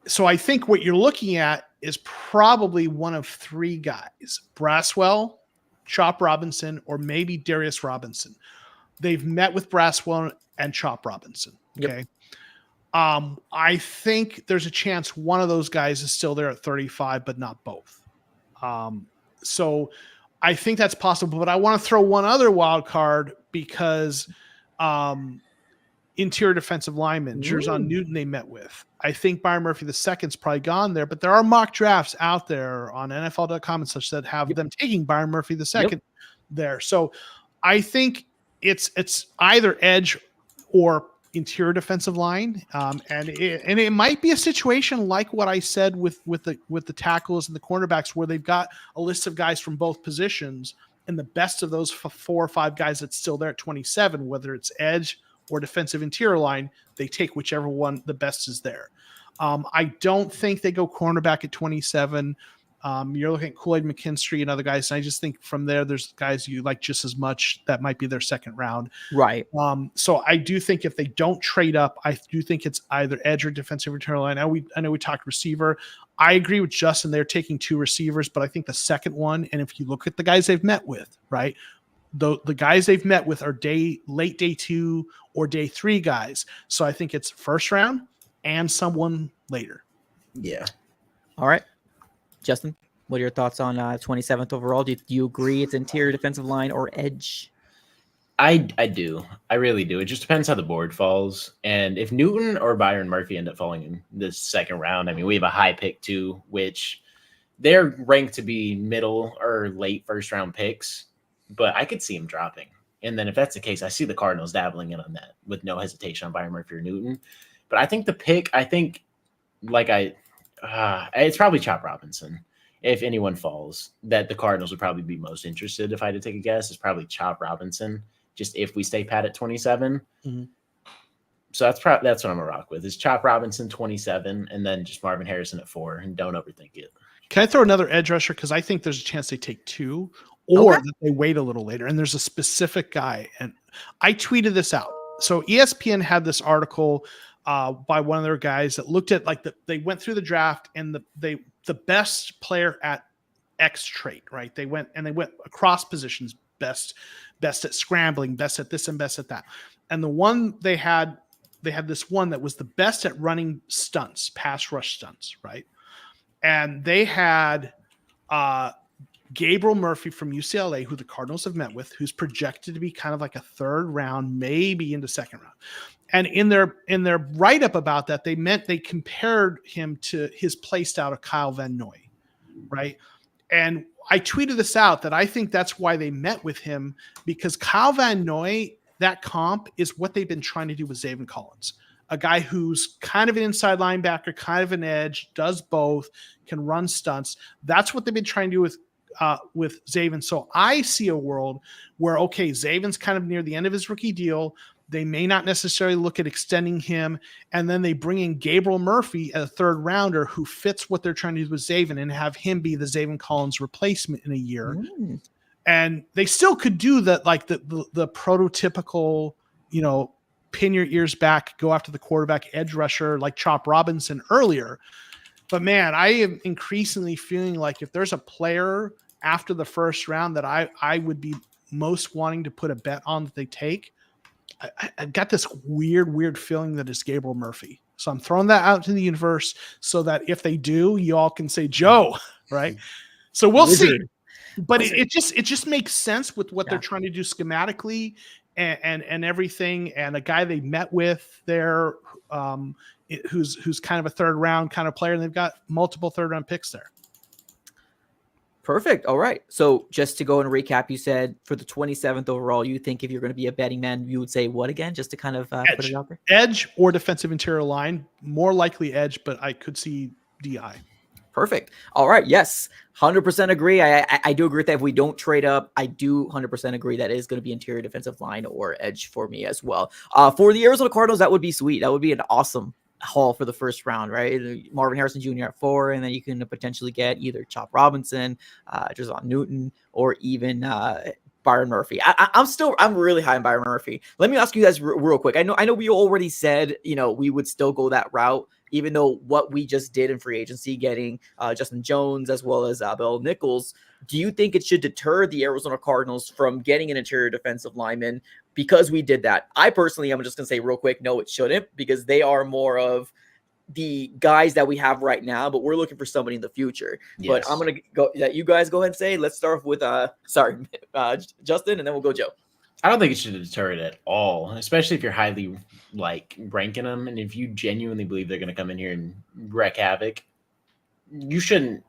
So I think what you're looking at is probably one of 3 guys: Braswell, Chop Robinson, or maybe Darius Robinson. They've met with Braswell and Chop Robinson. Okay. Yep. I think there's a chance one of those guys is still there at 35, but not both. So I think that's possible, but I want to throw one other wild card because interior defensive lineman, Jerzon Newton, they met with. I think Byron Murphy II is probably gone there, but there are mock drafts out there on NFL.com and such that have them taking Byron Murphy II there. So I think it's either edge or interior defensive line, and it might be a situation like what I said with the tackles and the cornerbacks, where they've got a list of guys from both positions, and the best of those 4 or 5 guys that's still there at 27, whether it's edge or defensive interior line, they take whichever one the best is there. I don't think they go cornerback at 27. You're looking at Kool-Aid McKinstry and other guys. And I just think from there's guys you like just as much that might be their second round. Right. So I do think if they don't trade up, I do think it's either edge or defensive return line. I know we talked receiver. I agree with Justin. They're taking 2 receivers, but I think the second one, and if you look at the guys they've met with, right, the guys they've met with are late day 2 or day 3 guys. So I think it's first round and someone later. Yeah. All right. Justin, what are your thoughts on 27th overall? Do you agree it's interior defensive line or edge? I do. I really do. It just depends how the board falls. And if Newton or Byron Murphy end up falling in this second round, I mean, we have a high pick too, which they're ranked to be middle or late first round picks, but I could see them dropping. And then if that's the case, I see the Cardinals dabbling in on that with no hesitation on Byron Murphy or Newton. But I think the pick, it's probably Chop Robinson. If anyone falls, that the Cardinals would probably be most interested, if I had to take a guess, is probably Chop Robinson, just if we stay pat at 27. Mm-hmm. So that's what I'm going to rock with, is Chop Robinson 27, and then just Marvin Harrison at 4, and don't overthink it. Can I throw another edge rusher? Because I think there's a chance they take 2, or that they wait a little later. And there's a specific guy, and I tweeted this out. So ESPN had this article by one of their guys that looked at they went through the draft, and the best player at X trait, right? They went across positions, best at scrambling, best at this and best at that. And the one they had this one that was the best at running stunts, pass rush stunts, right? And they had Gabriel Murphy from UCLA, who the Cardinals have met with, who's projected to be kind of like a third round, maybe into second round. And in their write-up about that, they compared him to his play style of Kyle Van Noy, right? And I tweeted this out that I think that's why they met with him, because Kyle Van Noy, that comp is what they've been trying to do with Zaven Collins, a guy who's kind of an inside linebacker, kind of an edge, does both, can run stunts. That's what they've been trying to do with Zaven. So I see a world where, okay, Zaven's kind of near the end of his rookie deal. They may not necessarily look at extending him. And then they bring in Gabriel Murphy, a third rounder who fits what they're trying to do with Zaven, and have him be the Zaven Collins replacement in a year. Mm. And they still could do that, like the prototypical, pin your ears back, go after the quarterback, edge rusher, like Chop Robinson earlier. But man, I am increasingly feeling like if there's a player after the first round that I would be most wanting to put a bet on that they take, I got this weird feeling that it's Gabriel Murphy. So I'm throwing that out to the universe so that if they do, you all can say Joe, right? So we'll see. But it just makes sense with what they're trying to do schematically and everything. And a guy they met with there, who's kind of a third round kind of player, and they've got multiple third round picks there. Perfect. All right. So just to go and recap, you said for the 27th overall, you think if you're going to be a betting man, you would say what again? Just to kind of put it out there. Edge or defensive interior line, more likely edge, but I could see DI. Perfect. All right. Yes. 100% agree. I do agree with that. If we don't trade up, I do 100% agree that it is going to be interior defensive line or edge for me as well. For the Arizona Cardinals, that would be sweet. That would be an awesome haul for the first round, right? Marvin Harrison Jr. at 4, and then you can potentially get either Chop Robinson, Jason Newton, or even Byron Murphy. I'm really high on Byron Murphy. Let me ask you guys real quick. I know we already said, we would still go that route, even though what we just did in free agency, getting Justin Jones as well as Bill Nichols. Do you think it should deter the Arizona Cardinals from getting an interior defensive lineman because we did that? I personally, I'm just going to say real quick, no, it shouldn't, because they are more of the guys that we have right now, but we're looking for somebody in the future. Yes. But I'm going to go, you guys go ahead and say, let's start with, Justin, and then we'll go Joe. I don't think it should deter it at all, especially if you're highly ranking them. And if you genuinely believe they're going to come in here and wreak havoc, you shouldn't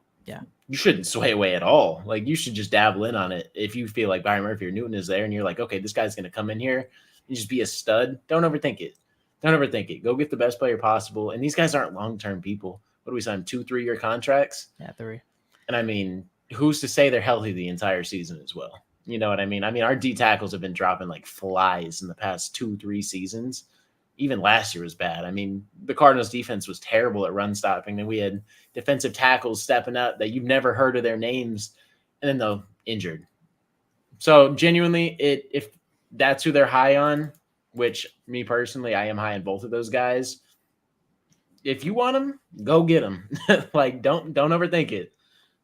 sway away at all. Like, you should just dabble in on it. If you feel like Byron Murphy or Newton is there and you're like, okay, this guy's going to come in here and just be a stud, don't overthink it. Go get the best player possible. And these guys aren't long-term people. What do we sign? 2-3 year contracts? Yeah, 3. And I mean, who's to say they're healthy the entire season as well? You know what I mean? Our D tackles have been dropping like flies in the past 2-3 seasons. Even last year was bad. The Cardinals defense was terrible at run stopping. And we had defensive tackles stepping up that you've never heard of their names, and then they're injured. So genuinely, if that's who they're high on, which me personally, I am high on both of those guys. If you want them, go get them. Don't overthink it.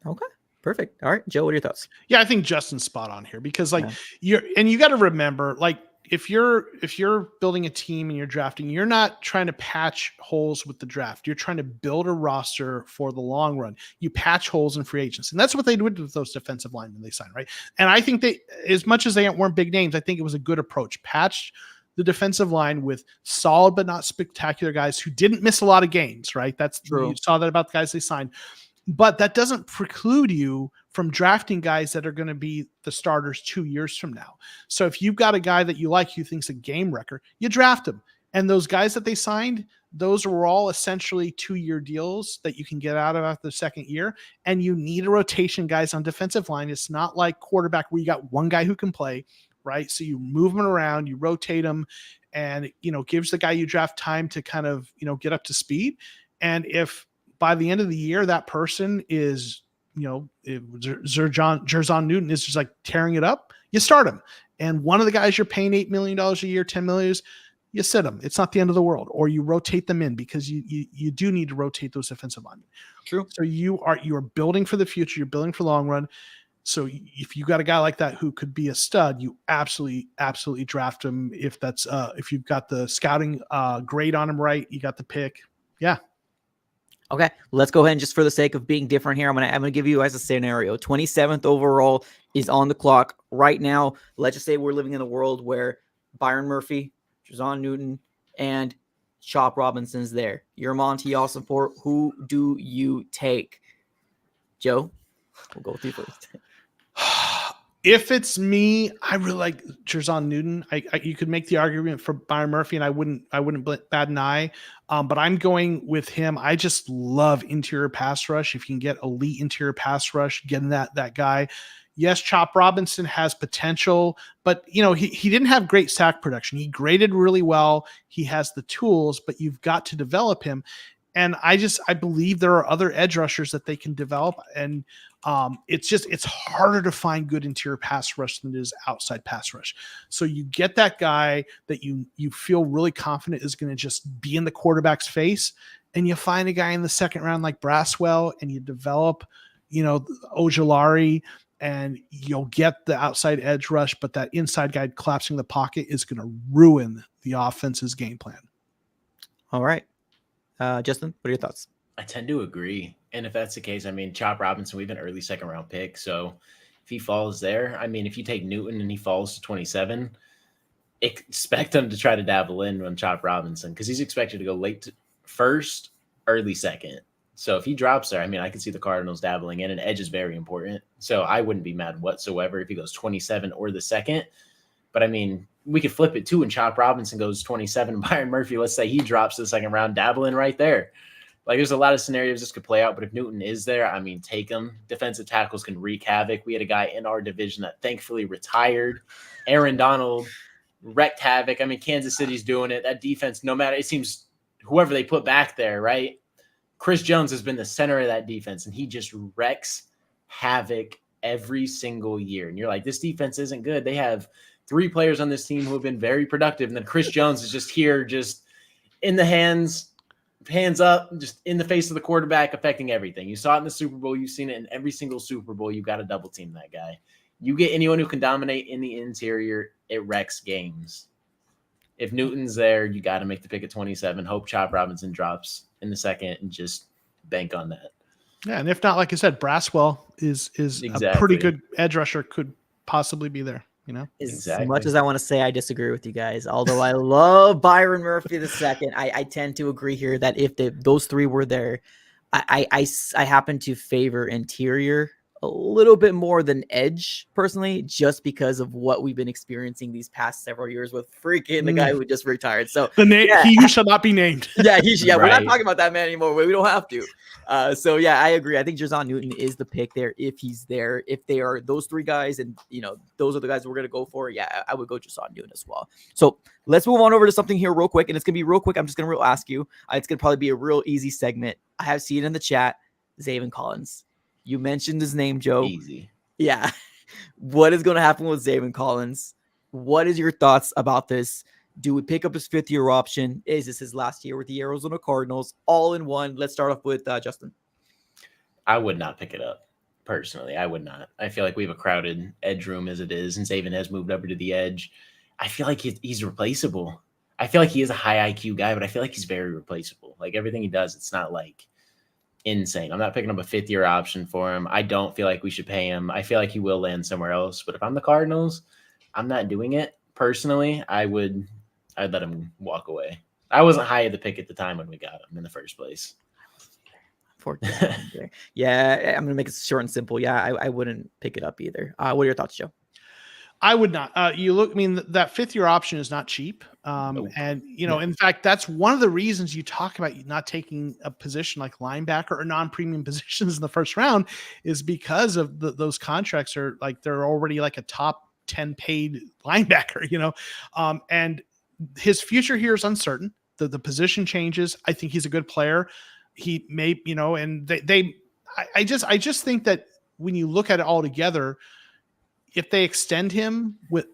Okay. Perfect. All right, Joe, what are your thoughts? Yeah, I think Justin's spot on here because you got to remember, if you're building a team and you're drafting, you're not trying to patch holes with the draft. You're trying to build a roster for the long run. You patch holes in free agents. And that's what they did with those defensive linemen they signed, right? And I think they, as much as they weren't big names, I think it was a good approach. Patched the defensive line with solid but not spectacular guys who didn't miss a lot of games, right? That's true. You saw that about the guys they signed. But that doesn't preclude you from drafting guys that are going to be the starters 2 years from now. So if you've got a guy that you like, you think's a game wrecker, you draft him. And those guys that they signed, those were all essentially 2-year deals that you can get out of after the second year. And you need a rotation guys on defensive line. It's not like quarterback where you got one guy who can play, right? So you move them around, you rotate them, and, gives the guy you draft time to kind of, get up to speed. And if by the end of the year, that person is, Jerzon Newton is just like tearing it up, you start him. And one of the guys you're paying $8 million a year, $10 million, you sit them. It's not the end of the world. Or you rotate them in, because you do need to rotate those defensive linemen. True. So you are building for the future. You're building for the long run. So if you got a guy like that who could be a stud, you absolutely draft him. If that's if you've got the scouting grade on him right, you got the pick. Yeah. Okay, let's go ahead and just for the sake of being different here, I'm gonna give you guys a scenario. 27th overall is on the clock right now. Let's just say we're living in a world where Byron Murphy, Jazon Newton, and Chop Robinson's there. You're Monty Ossenfort. Who do you take? Joe, we'll go with you first. If it's me, I really like Jazon Newton. You could make the argument for Byron Murphy, and I wouldn't bat an eye. But I'm going with him. I just love interior pass rush. If you can get elite interior pass rush, getting that guy. Yes, Chop Robinson has potential, but he didn't have great sack production. He graded really well. He has the tools, but you've got to develop him. And I believe there are other edge rushers that they can develop. And it's harder to find good interior pass rush than it is outside pass rush. So you get that guy that you feel really confident is going to just be in the quarterback's face, and you find a guy in the second round like Braswell, and you develop, Ojulari, and you'll get the outside edge rush, but that inside guy collapsing the pocket is going to ruin the offense's game plan. All right. Justin, what are your thoughts? I tend to agree. And if that's the case, Chop Robinson, we have an early second round pick. So if he falls there, if you take Newton and he falls to 27, expect him to try to dabble in on Chop Robinson, because he's expected to go late first, early second. So if he drops there, I can see the Cardinals dabbling in, and edge is very important. So I wouldn't be mad whatsoever if he goes 27 or the second. But we could flip it too, and Chop Robinson goes 27, and Byron Murphy, let's say he drops to the second round, dabbling right there. There's a lot of scenarios this could play out, but if Newton is there, take him. Defensive tackles can wreak havoc. We had a guy in our division that thankfully retired. Aaron Donald wreaked havoc. Kansas City's doing it. That defense, no matter, it seems whoever they put back there, right? Chris Jones has been the center of that defense, and he just wrecks havoc every single year. And you're like, this defense isn't good. They have 3 players on this team who have been very productive, and then Chris Jones is just here, just in the hands up, just in the face of the quarterback, affecting everything. You saw it in the Super Bowl. You've seen it in every single Super Bowl. You've got to double team that guy. You get anyone who can dominate in the interior, it wrecks games. If Newton's there, you got to make the pick at 27. Hope Chop Robinson drops in the second, and just bank on that. Yeah, and if not, like I said, Braswell is exactly. A pretty good edge rusher, could possibly be there. As much as I want to say I disagree with you guys, although I love Byron Murphy the second, I tend to agree here that if those 3 were there, I happen to favor interior a little bit more than edge personally, just because of what we've been experiencing these past several years with freaking the guy who just retired. So the name he who shall not be named. Yeah, we're not talking about that man anymore. We don't have to. So yeah, I agree. I think Jazon Newton is the pick there if he's there. If they are those 3 guys, and those are the guys we're gonna go for. Yeah, I would go Jazon Newton as well. So let's move on over to something here real quick, and it's gonna be real quick. I'm just gonna ask you. It's gonna probably be a real easy segment. I have seen it in the chat. Zaven Collins. You mentioned his name, Joe. Easy. Yeah. What is going to happen with Zaven Collins? What is your thoughts about this? Do we pick up his 5th-year option? Is this his last year with the Arizona Cardinals? All in one. Let's start off with Justin. I would not pick it up. Personally, I would not. I feel like we have a crowded edge room as it is, and Zaven has moved over to the edge. I feel like he's replaceable. I feel like he is a high IQ guy, but I feel like he's very replaceable. Everything he does, it's not insane. I'm not picking up a 5th-year option for him. I don't feel like we should pay him. I feel like he will land somewhere else. But if I'm the Cardinals, I'm not doing it. Personally, I'd let him walk away. I wasn't high at the pick at the time when we got him in the first place. Yeah, I'm gonna make it short and simple. Yeah, I wouldn't pick it up either. What are your thoughts, Joe? I would not. That 5th-year option is not cheap. And, in fact, that's one of the reasons you talk about not taking a position like linebacker or non-premium positions in the first round is because of those contracts are they're already a top 10 paid linebacker, and his future here is uncertain. The position changes. I think he's a good player. He may, and I just think that when you look at it all together, if they extend him with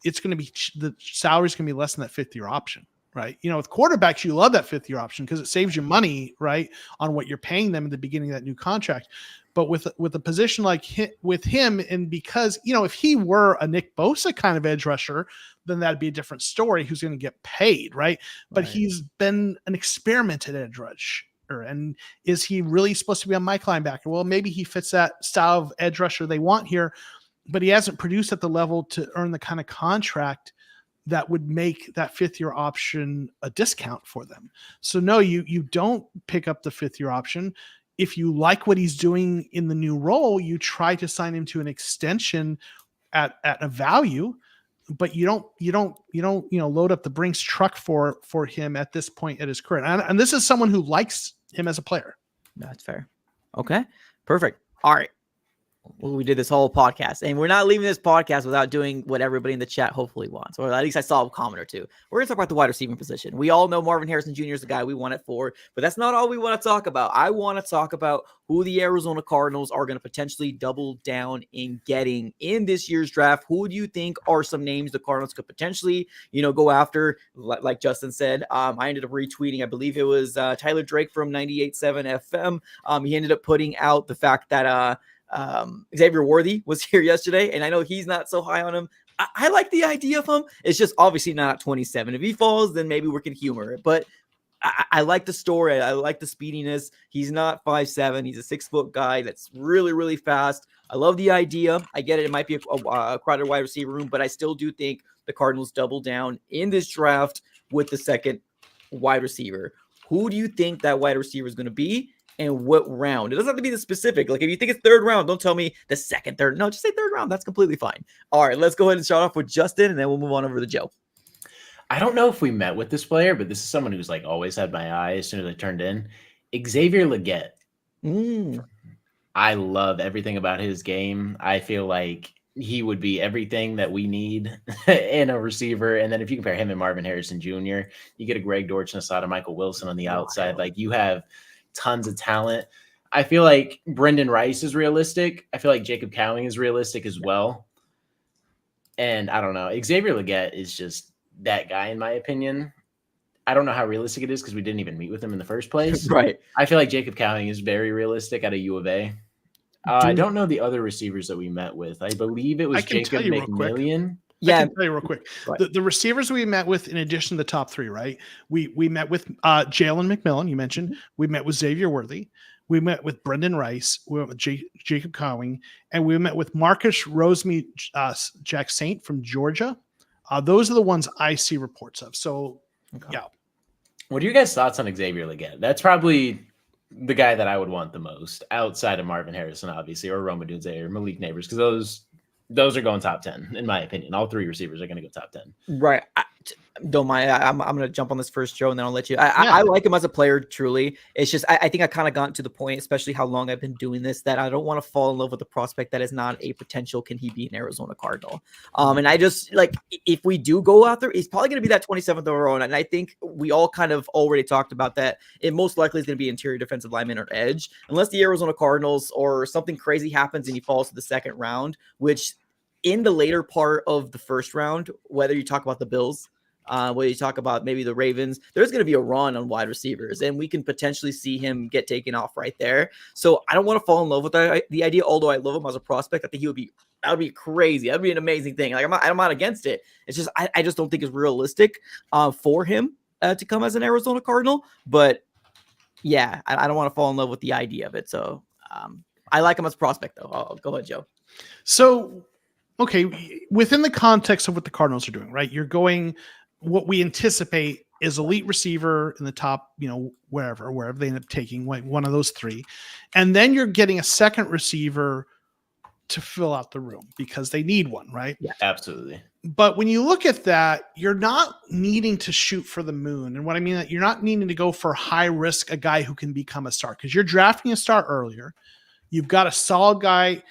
it's going to be the salary's going to be less than that 5th-year option, right? With quarterbacks, you love that 5th-year option because it saves you money, right, on what you're paying them at the beginning of that new contract. But with a position like with him, and because if he were a Nick Bosa kind of edge rusher, then that'd be a different story. Who's going to get paid, right? But he's been an experimented edge rusher. And is he really supposed to be a Mike linebacker? Well, maybe he fits that style of edge rusher they want here, but he hasn't produced at the level to earn the kind of contract that would make that 5th-year option a discount for them. So no, you don't pick up the 5th-year option. If you like what he's doing in the new role, you try to sign him to an extension at a value, but you don't load up the Brinks truck for him at this point at his career. And this is someone who likes him as a player. That's fair. Okay, perfect. All right. Well, we did this whole podcast, and we're not leaving this podcast without doing what everybody in the chat hopefully wants, or at least I saw a comment or two. We're going to talk about the wide receiving position. We all know Marvin Harrison Jr. is the guy we want it for, but that's not all we want to talk about. I want to talk about who the Arizona Cardinals are going to potentially double down in getting in this year's draft. Who do you think are some names the Cardinals could potentially, go after? Like Justin said, I ended up retweeting, I believe it was Tyler Drake from 98.7 FM. He ended up putting out the fact that Xavier Worthy was here yesterday, and I know he's not so high on him. I like the idea of him. It's just obviously not at 27. If he falls, then maybe we can humor it. But I like the story. I like the speediness. He's not 5'7". He's a 6-foot guy that's really, really fast. I love the idea. I get it. It might be a crowded wide receiver room, but I still do think the Cardinals double down in this draft with the second wide receiver. Who do you think that wide receiver is going to be? And what round? It doesn't have to be the specific. Like if you think it's 3rd round, don't tell me the 2nd, 3rd. No, just say 3rd round. That's completely fine. All right, let's go ahead and start off with Justin, and then we'll move on over to Joe. I don't know if we met with this player, but this is someone who's like always had my eye as soon as I turned in. Xavier Legette. I love everything about his game. I feel like he would be everything that we need in a receiver. And then if you compare him and Marvin Harrison Jr., you get a Greg Dortch and a Michael Wilson on the outside. Like you have tons of talent. I feel like Brendan Rice is realistic. I feel like Jacob Cowing is realistic as well. And I don't know. Xavier Legette is just that guy, in my opinion. I don't know how realistic it is because we didn't even meet with him in the first place. Right. I feel like Jacob Cowing is very realistic out of U of A. I don't know the other receivers that we met with. I believe it was Jacob McMillian. Yeah, I can tell you real quick. Right. The receivers we met with, in addition to the top 3, right? We met with Jalen McMillan, you mentioned. We met with Xavier Worthy. We met with Brendan Rice. We met with Jacob Cowing. And we met with Marcus Rosemy Jack Saint from Georgia. Those are the ones I see reports of. So, yeah. What are your guys' thoughts on Xavier Legette? That's probably the guy that I would want the most outside of Marvin Harrison, obviously, or Rome Odunze or Malik Neighbors, because those are going top 10, in my opinion. All 3 receivers are going to go top 10. Right. Don't mind. I'm going to jump on this first, Joe, and then I'll let you. I like him as a player, truly. It's just I think I kind of gotten to the point, especially how long I've been doing this, that I don't want to fall in love with the prospect that is not a potential. Can he be an Arizona Cardinal? And I just like, if we do go out there, he's probably going to be that 27th overall. And I think we all kind of already talked about that. It most likely is going to be interior defensive lineman or edge, unless the Arizona Cardinals or something crazy happens and he falls to the 2nd round, which in the later part of the 1st round, whether you talk about the Bills, whether you talk about maybe the Ravens, there's going to be a run on wide receivers, and we can potentially see him get taken off right there. So I don't want to fall in love with the idea, although I love him as a prospect. I think that would be crazy. That would be an amazing thing. Like I'm not against it. It's just I just don't think it's realistic for him to come as an Arizona Cardinal. But yeah, I don't want to fall in love with the idea of it. So I like him as a prospect, though. I'll go ahead, Joe. So, okay, within the context of what the Cardinals are doing, right? You're going, what we anticipate is elite receiver in the top, wherever they end up taking one of those 3. And then you're getting a second receiver to fill out the room because they need one, right? Yeah, absolutely. But when you look at that, you're not needing to shoot for the moon. And what I mean, that you're not needing to go for high risk, a guy who can become a star, because you're drafting a star earlier. You've got a solid guy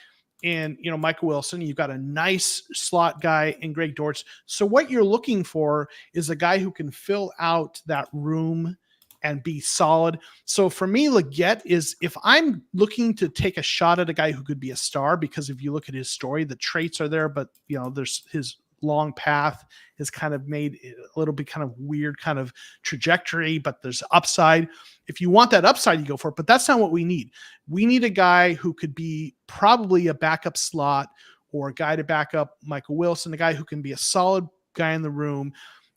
in, Michael Wilson. You've got a nice slot guy in Greg Dortch. So what you're looking for is a guy who can fill out that room and be solid. So for me, Legette is, if I'm looking to take a shot at a guy who could be a star, because if you look at his story, the traits are there, but there's his long path has kind of made it a little bit kind of weird kind of trajectory, but there's upside. If you want that upside, you go for it, but that's not what we need. We need a guy who could be probably a backup slot or a guy to back up Michael Wilson, a guy who can be a solid guy in the room.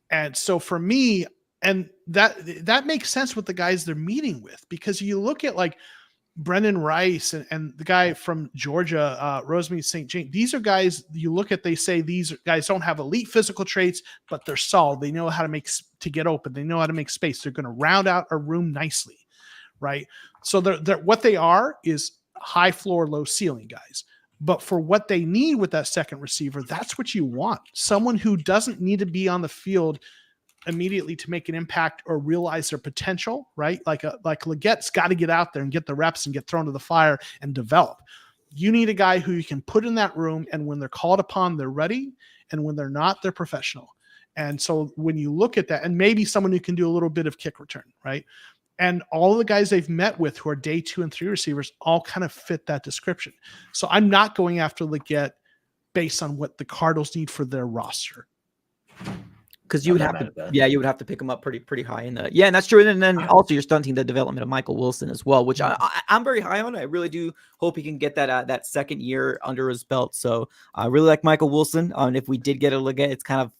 And so for me, and that makes sense with the guys they're meeting with, because you look at like Brendan Rice and the guy from Georgia, Rosemead St. James. These are guys you look at, they say these guys don't have elite physical traits, but they're solid. They know how to get open. They know how to make space. They're going to round out a room nicely, right? So they're what they are is high floor, low ceiling guys. But for what they need with that second receiver, that's what you want. Someone who doesn't need to be on the field immediately to make an impact or realize their potential, right? Like Leggette's got to get out there and get the reps and get thrown to the fire and develop. You need a guy who you can put in that room, and when they're called upon, they're ready. And when they're not, they're professional. And so when you look at that, and maybe someone who can do a little bit of kick return, right? And all the guys they've met with who are day 2 and 3 receivers all kind of fit that description. So I'm not going after Leggett based on what the Cardinals need for their roster. Because you would have to, you would have to pick him up pretty high in the, and that's true. And then also you're stunting the development of Michael Wilson as well, which I'm very high on. I really do hope he can get that second year under his belt. So I really like Michael Wilson. And if we did get a Leggett, it's kind of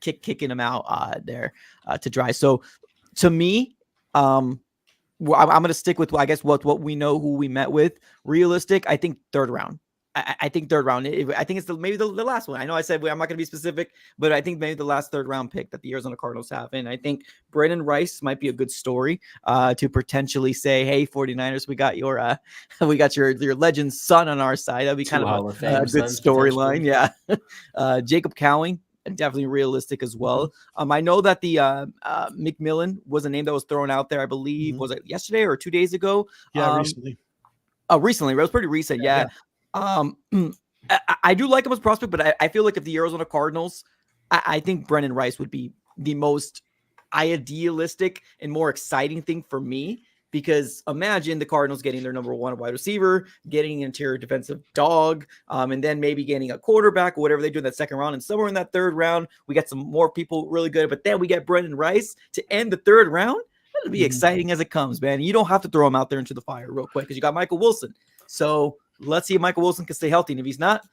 kicking him out there to dry. So to me, I'm going to stick with, I guess, what we know who we met with. Realistic, I think third round. I think third round. I think it's maybe the last one. I know I said I'm not going to be specific, but I think maybe the last third round pick that the Arizona Cardinals have. And I think Brendan Rice might be a good story to potentially say, hey, 49ers, we got your legend's son on our side. That'd be kind of a good storyline. Yeah. Jacob Cowing, definitely realistic as well. I know that the McMillan was a name that was thrown out there, I believe. Was it yesterday or 2 days ago? Yeah, recently. Oh, recently. It was pretty recent. Yeah. I do like him as a prospect, but I feel like if the Arizona Cardinals, I think Brendan Rice would be the most idealistic and more exciting thing for me, because imagine the Cardinals getting their number 1 wide receiver, getting an interior defensive dog, and then maybe getting a quarterback or whatever they do in that second round. And somewhere in that third round, we get some more people really good, but then we get Brendan Rice to end the third round. That'll be exciting as it comes, man. You don't have to throw him out there into the fire real quick because you got Michael Wilson. So let's see if Michael Wilson can stay healthy. And if he's not,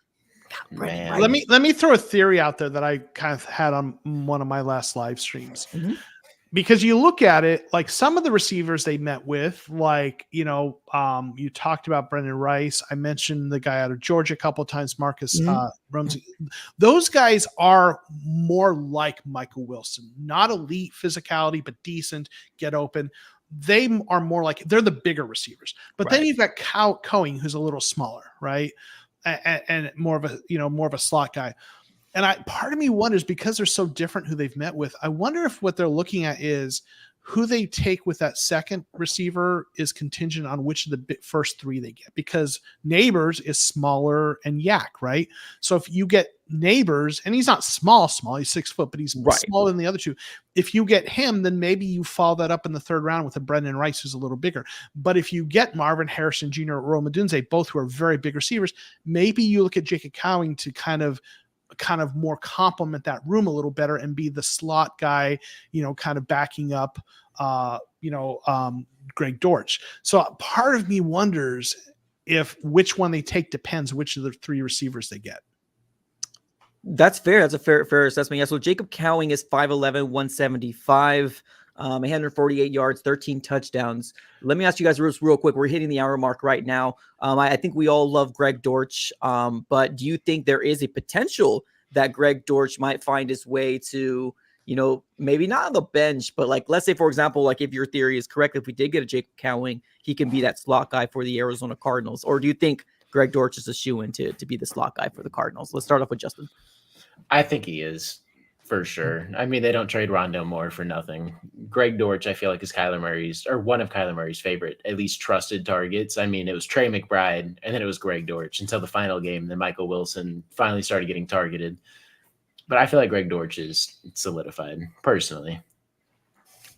man. Let me throw a theory out there that I kind of had on one of my last live streams. Because you look at it, like some of the receivers they met with, like, you talked about Brendan Rice. I mentioned the guy out of Georgia a couple of times, Marcus Rumsey. Those guys are more like Michael Wilson, not elite physicality, but decent, get open. They are more like, they're the bigger receivers. But then you've got Coing, who's a little smaller, right? And more of a slot guy. And part of me wonders, because they're so different who they've met with, I wonder if what they're looking at is who they take with that second receiver is contingent on which of the first 3 they get, because Neighbors is smaller and Yak, right? So if you get Neighbors, and he's not small, he's 6 foot, but he's smaller than the other 2. If you get him, then maybe you follow that up in the third round with a Brendan Rice, who's a little bigger. But if you get Marvin Harrison Jr. or Rome Odunze, both who are very big receivers, maybe you look at Jacob Cowing to kind of more complement that room a little better and be the slot guy, kind of backing up, Greg Dortch. So part of me wonders if which one they take depends which of the 3 receivers they get. That's fair. That's a fair assessment. Yeah. So Jacob Cowing is 5'11", 175, 148 yards, 13 touchdowns. Let me ask you guys real quick. We're hitting the hour mark right now. I think we all love Greg Dortch, but do you think there is a potential that Greg Dortch might find his way to, maybe not on the bench, but like, let's say, for example, like if your theory is correct, if we did get a Jacob Cowing, he can be that slot guy for the Arizona Cardinals? Or do you think Greg Dortch is a shoo-in to be the slot guy for the Cardinals? Let's start off with Justin. I think he is. For sure. I mean, they don't trade Rondo Moore for nothing. Greg Dortch, I feel like, is one of Kyler Murray's favorite, at least trusted targets. I mean, it was Trey McBride, and then it was Greg Dortch until the final game. Then Michael Wilson finally started getting targeted. But I feel like Greg Dortch is solidified, personally.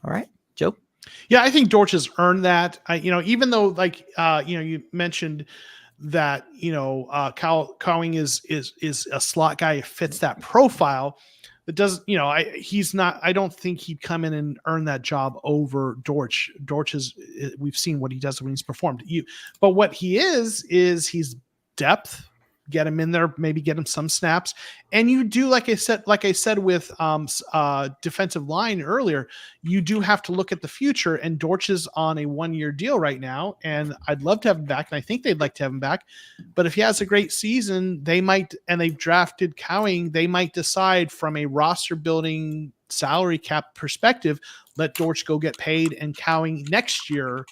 All right. Joe? Yeah, I think Dortch has earned that. Even though, you mentioned that, Cowing is a slot guy who fits that profile. That does, I don't think he'd come in and earn that job over Dortch. We've seen what he does when he's performed. But what he is he's depth. Get him in there, maybe get him some snaps. And you do, like I said with defensive line earlier, you do have to look at the future, and Dortch is on a 1-year deal right now. And I'd love to have him back. And I think they'd like to have him back, but if he has a great season, they've drafted Cowing. They might decide from a roster building salary cap perspective, let Dortch go get paid, and Cowing next year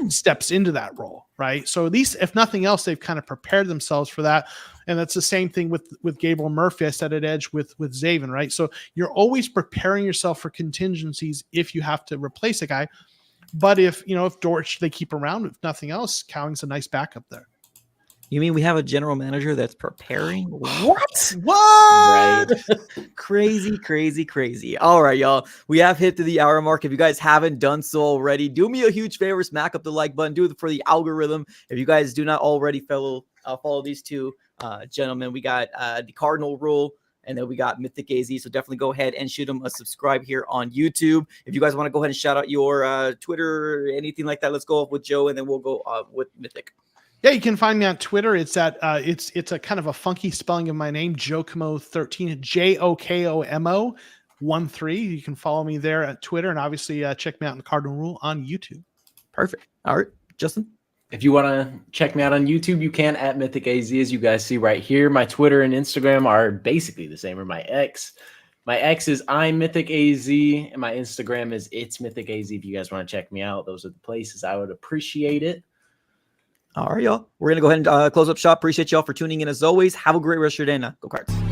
steps into that role, right? So at least, if nothing else, they've kind of prepared themselves for that. And that's the same thing with Gabriel Murphy. I said at edge with Zaven, right? So you're always preparing yourself for contingencies if you have to replace a guy. But if Dortch they keep around, if nothing else, Cowing's a nice backup there. You mean we have a general manager that's preparing? What? Right. Crazy. All right, y'all. We have hit to the hour mark. If you guys haven't done so already, do me a huge favor, smack up the like button. Do it for the algorithm. If you guys do not already follow these two gentlemen, we got the Cardinal Rule, and then we got Mythic AZ. So definitely go ahead and shoot them a subscribe here on YouTube. If you guys want to go ahead and shout out your Twitter, anything like that, let's go up with Joe, and then we'll go with Mythic. Yeah, you can find me on Twitter. It's at it's a kind of a funky spelling of my name, Jokomo13, Jokomo 13. You can follow me there at Twitter, and obviously check me out in the Cardinal Rule on YouTube. Perfect. All right, Justin. If you want to check me out on YouTube, you can at Mythic AZ, as you guys see right here. My Twitter and Instagram are basically the same, or my X. My X is I'm Mythic AZ, and my Instagram is It's Mythic AZ. If you guys want to check me out, those are the places. I would appreciate it. All right, y'all. We're going to go ahead and close up shop. Appreciate y'all for tuning in as always. Have a great rest of your day now. Go Cards.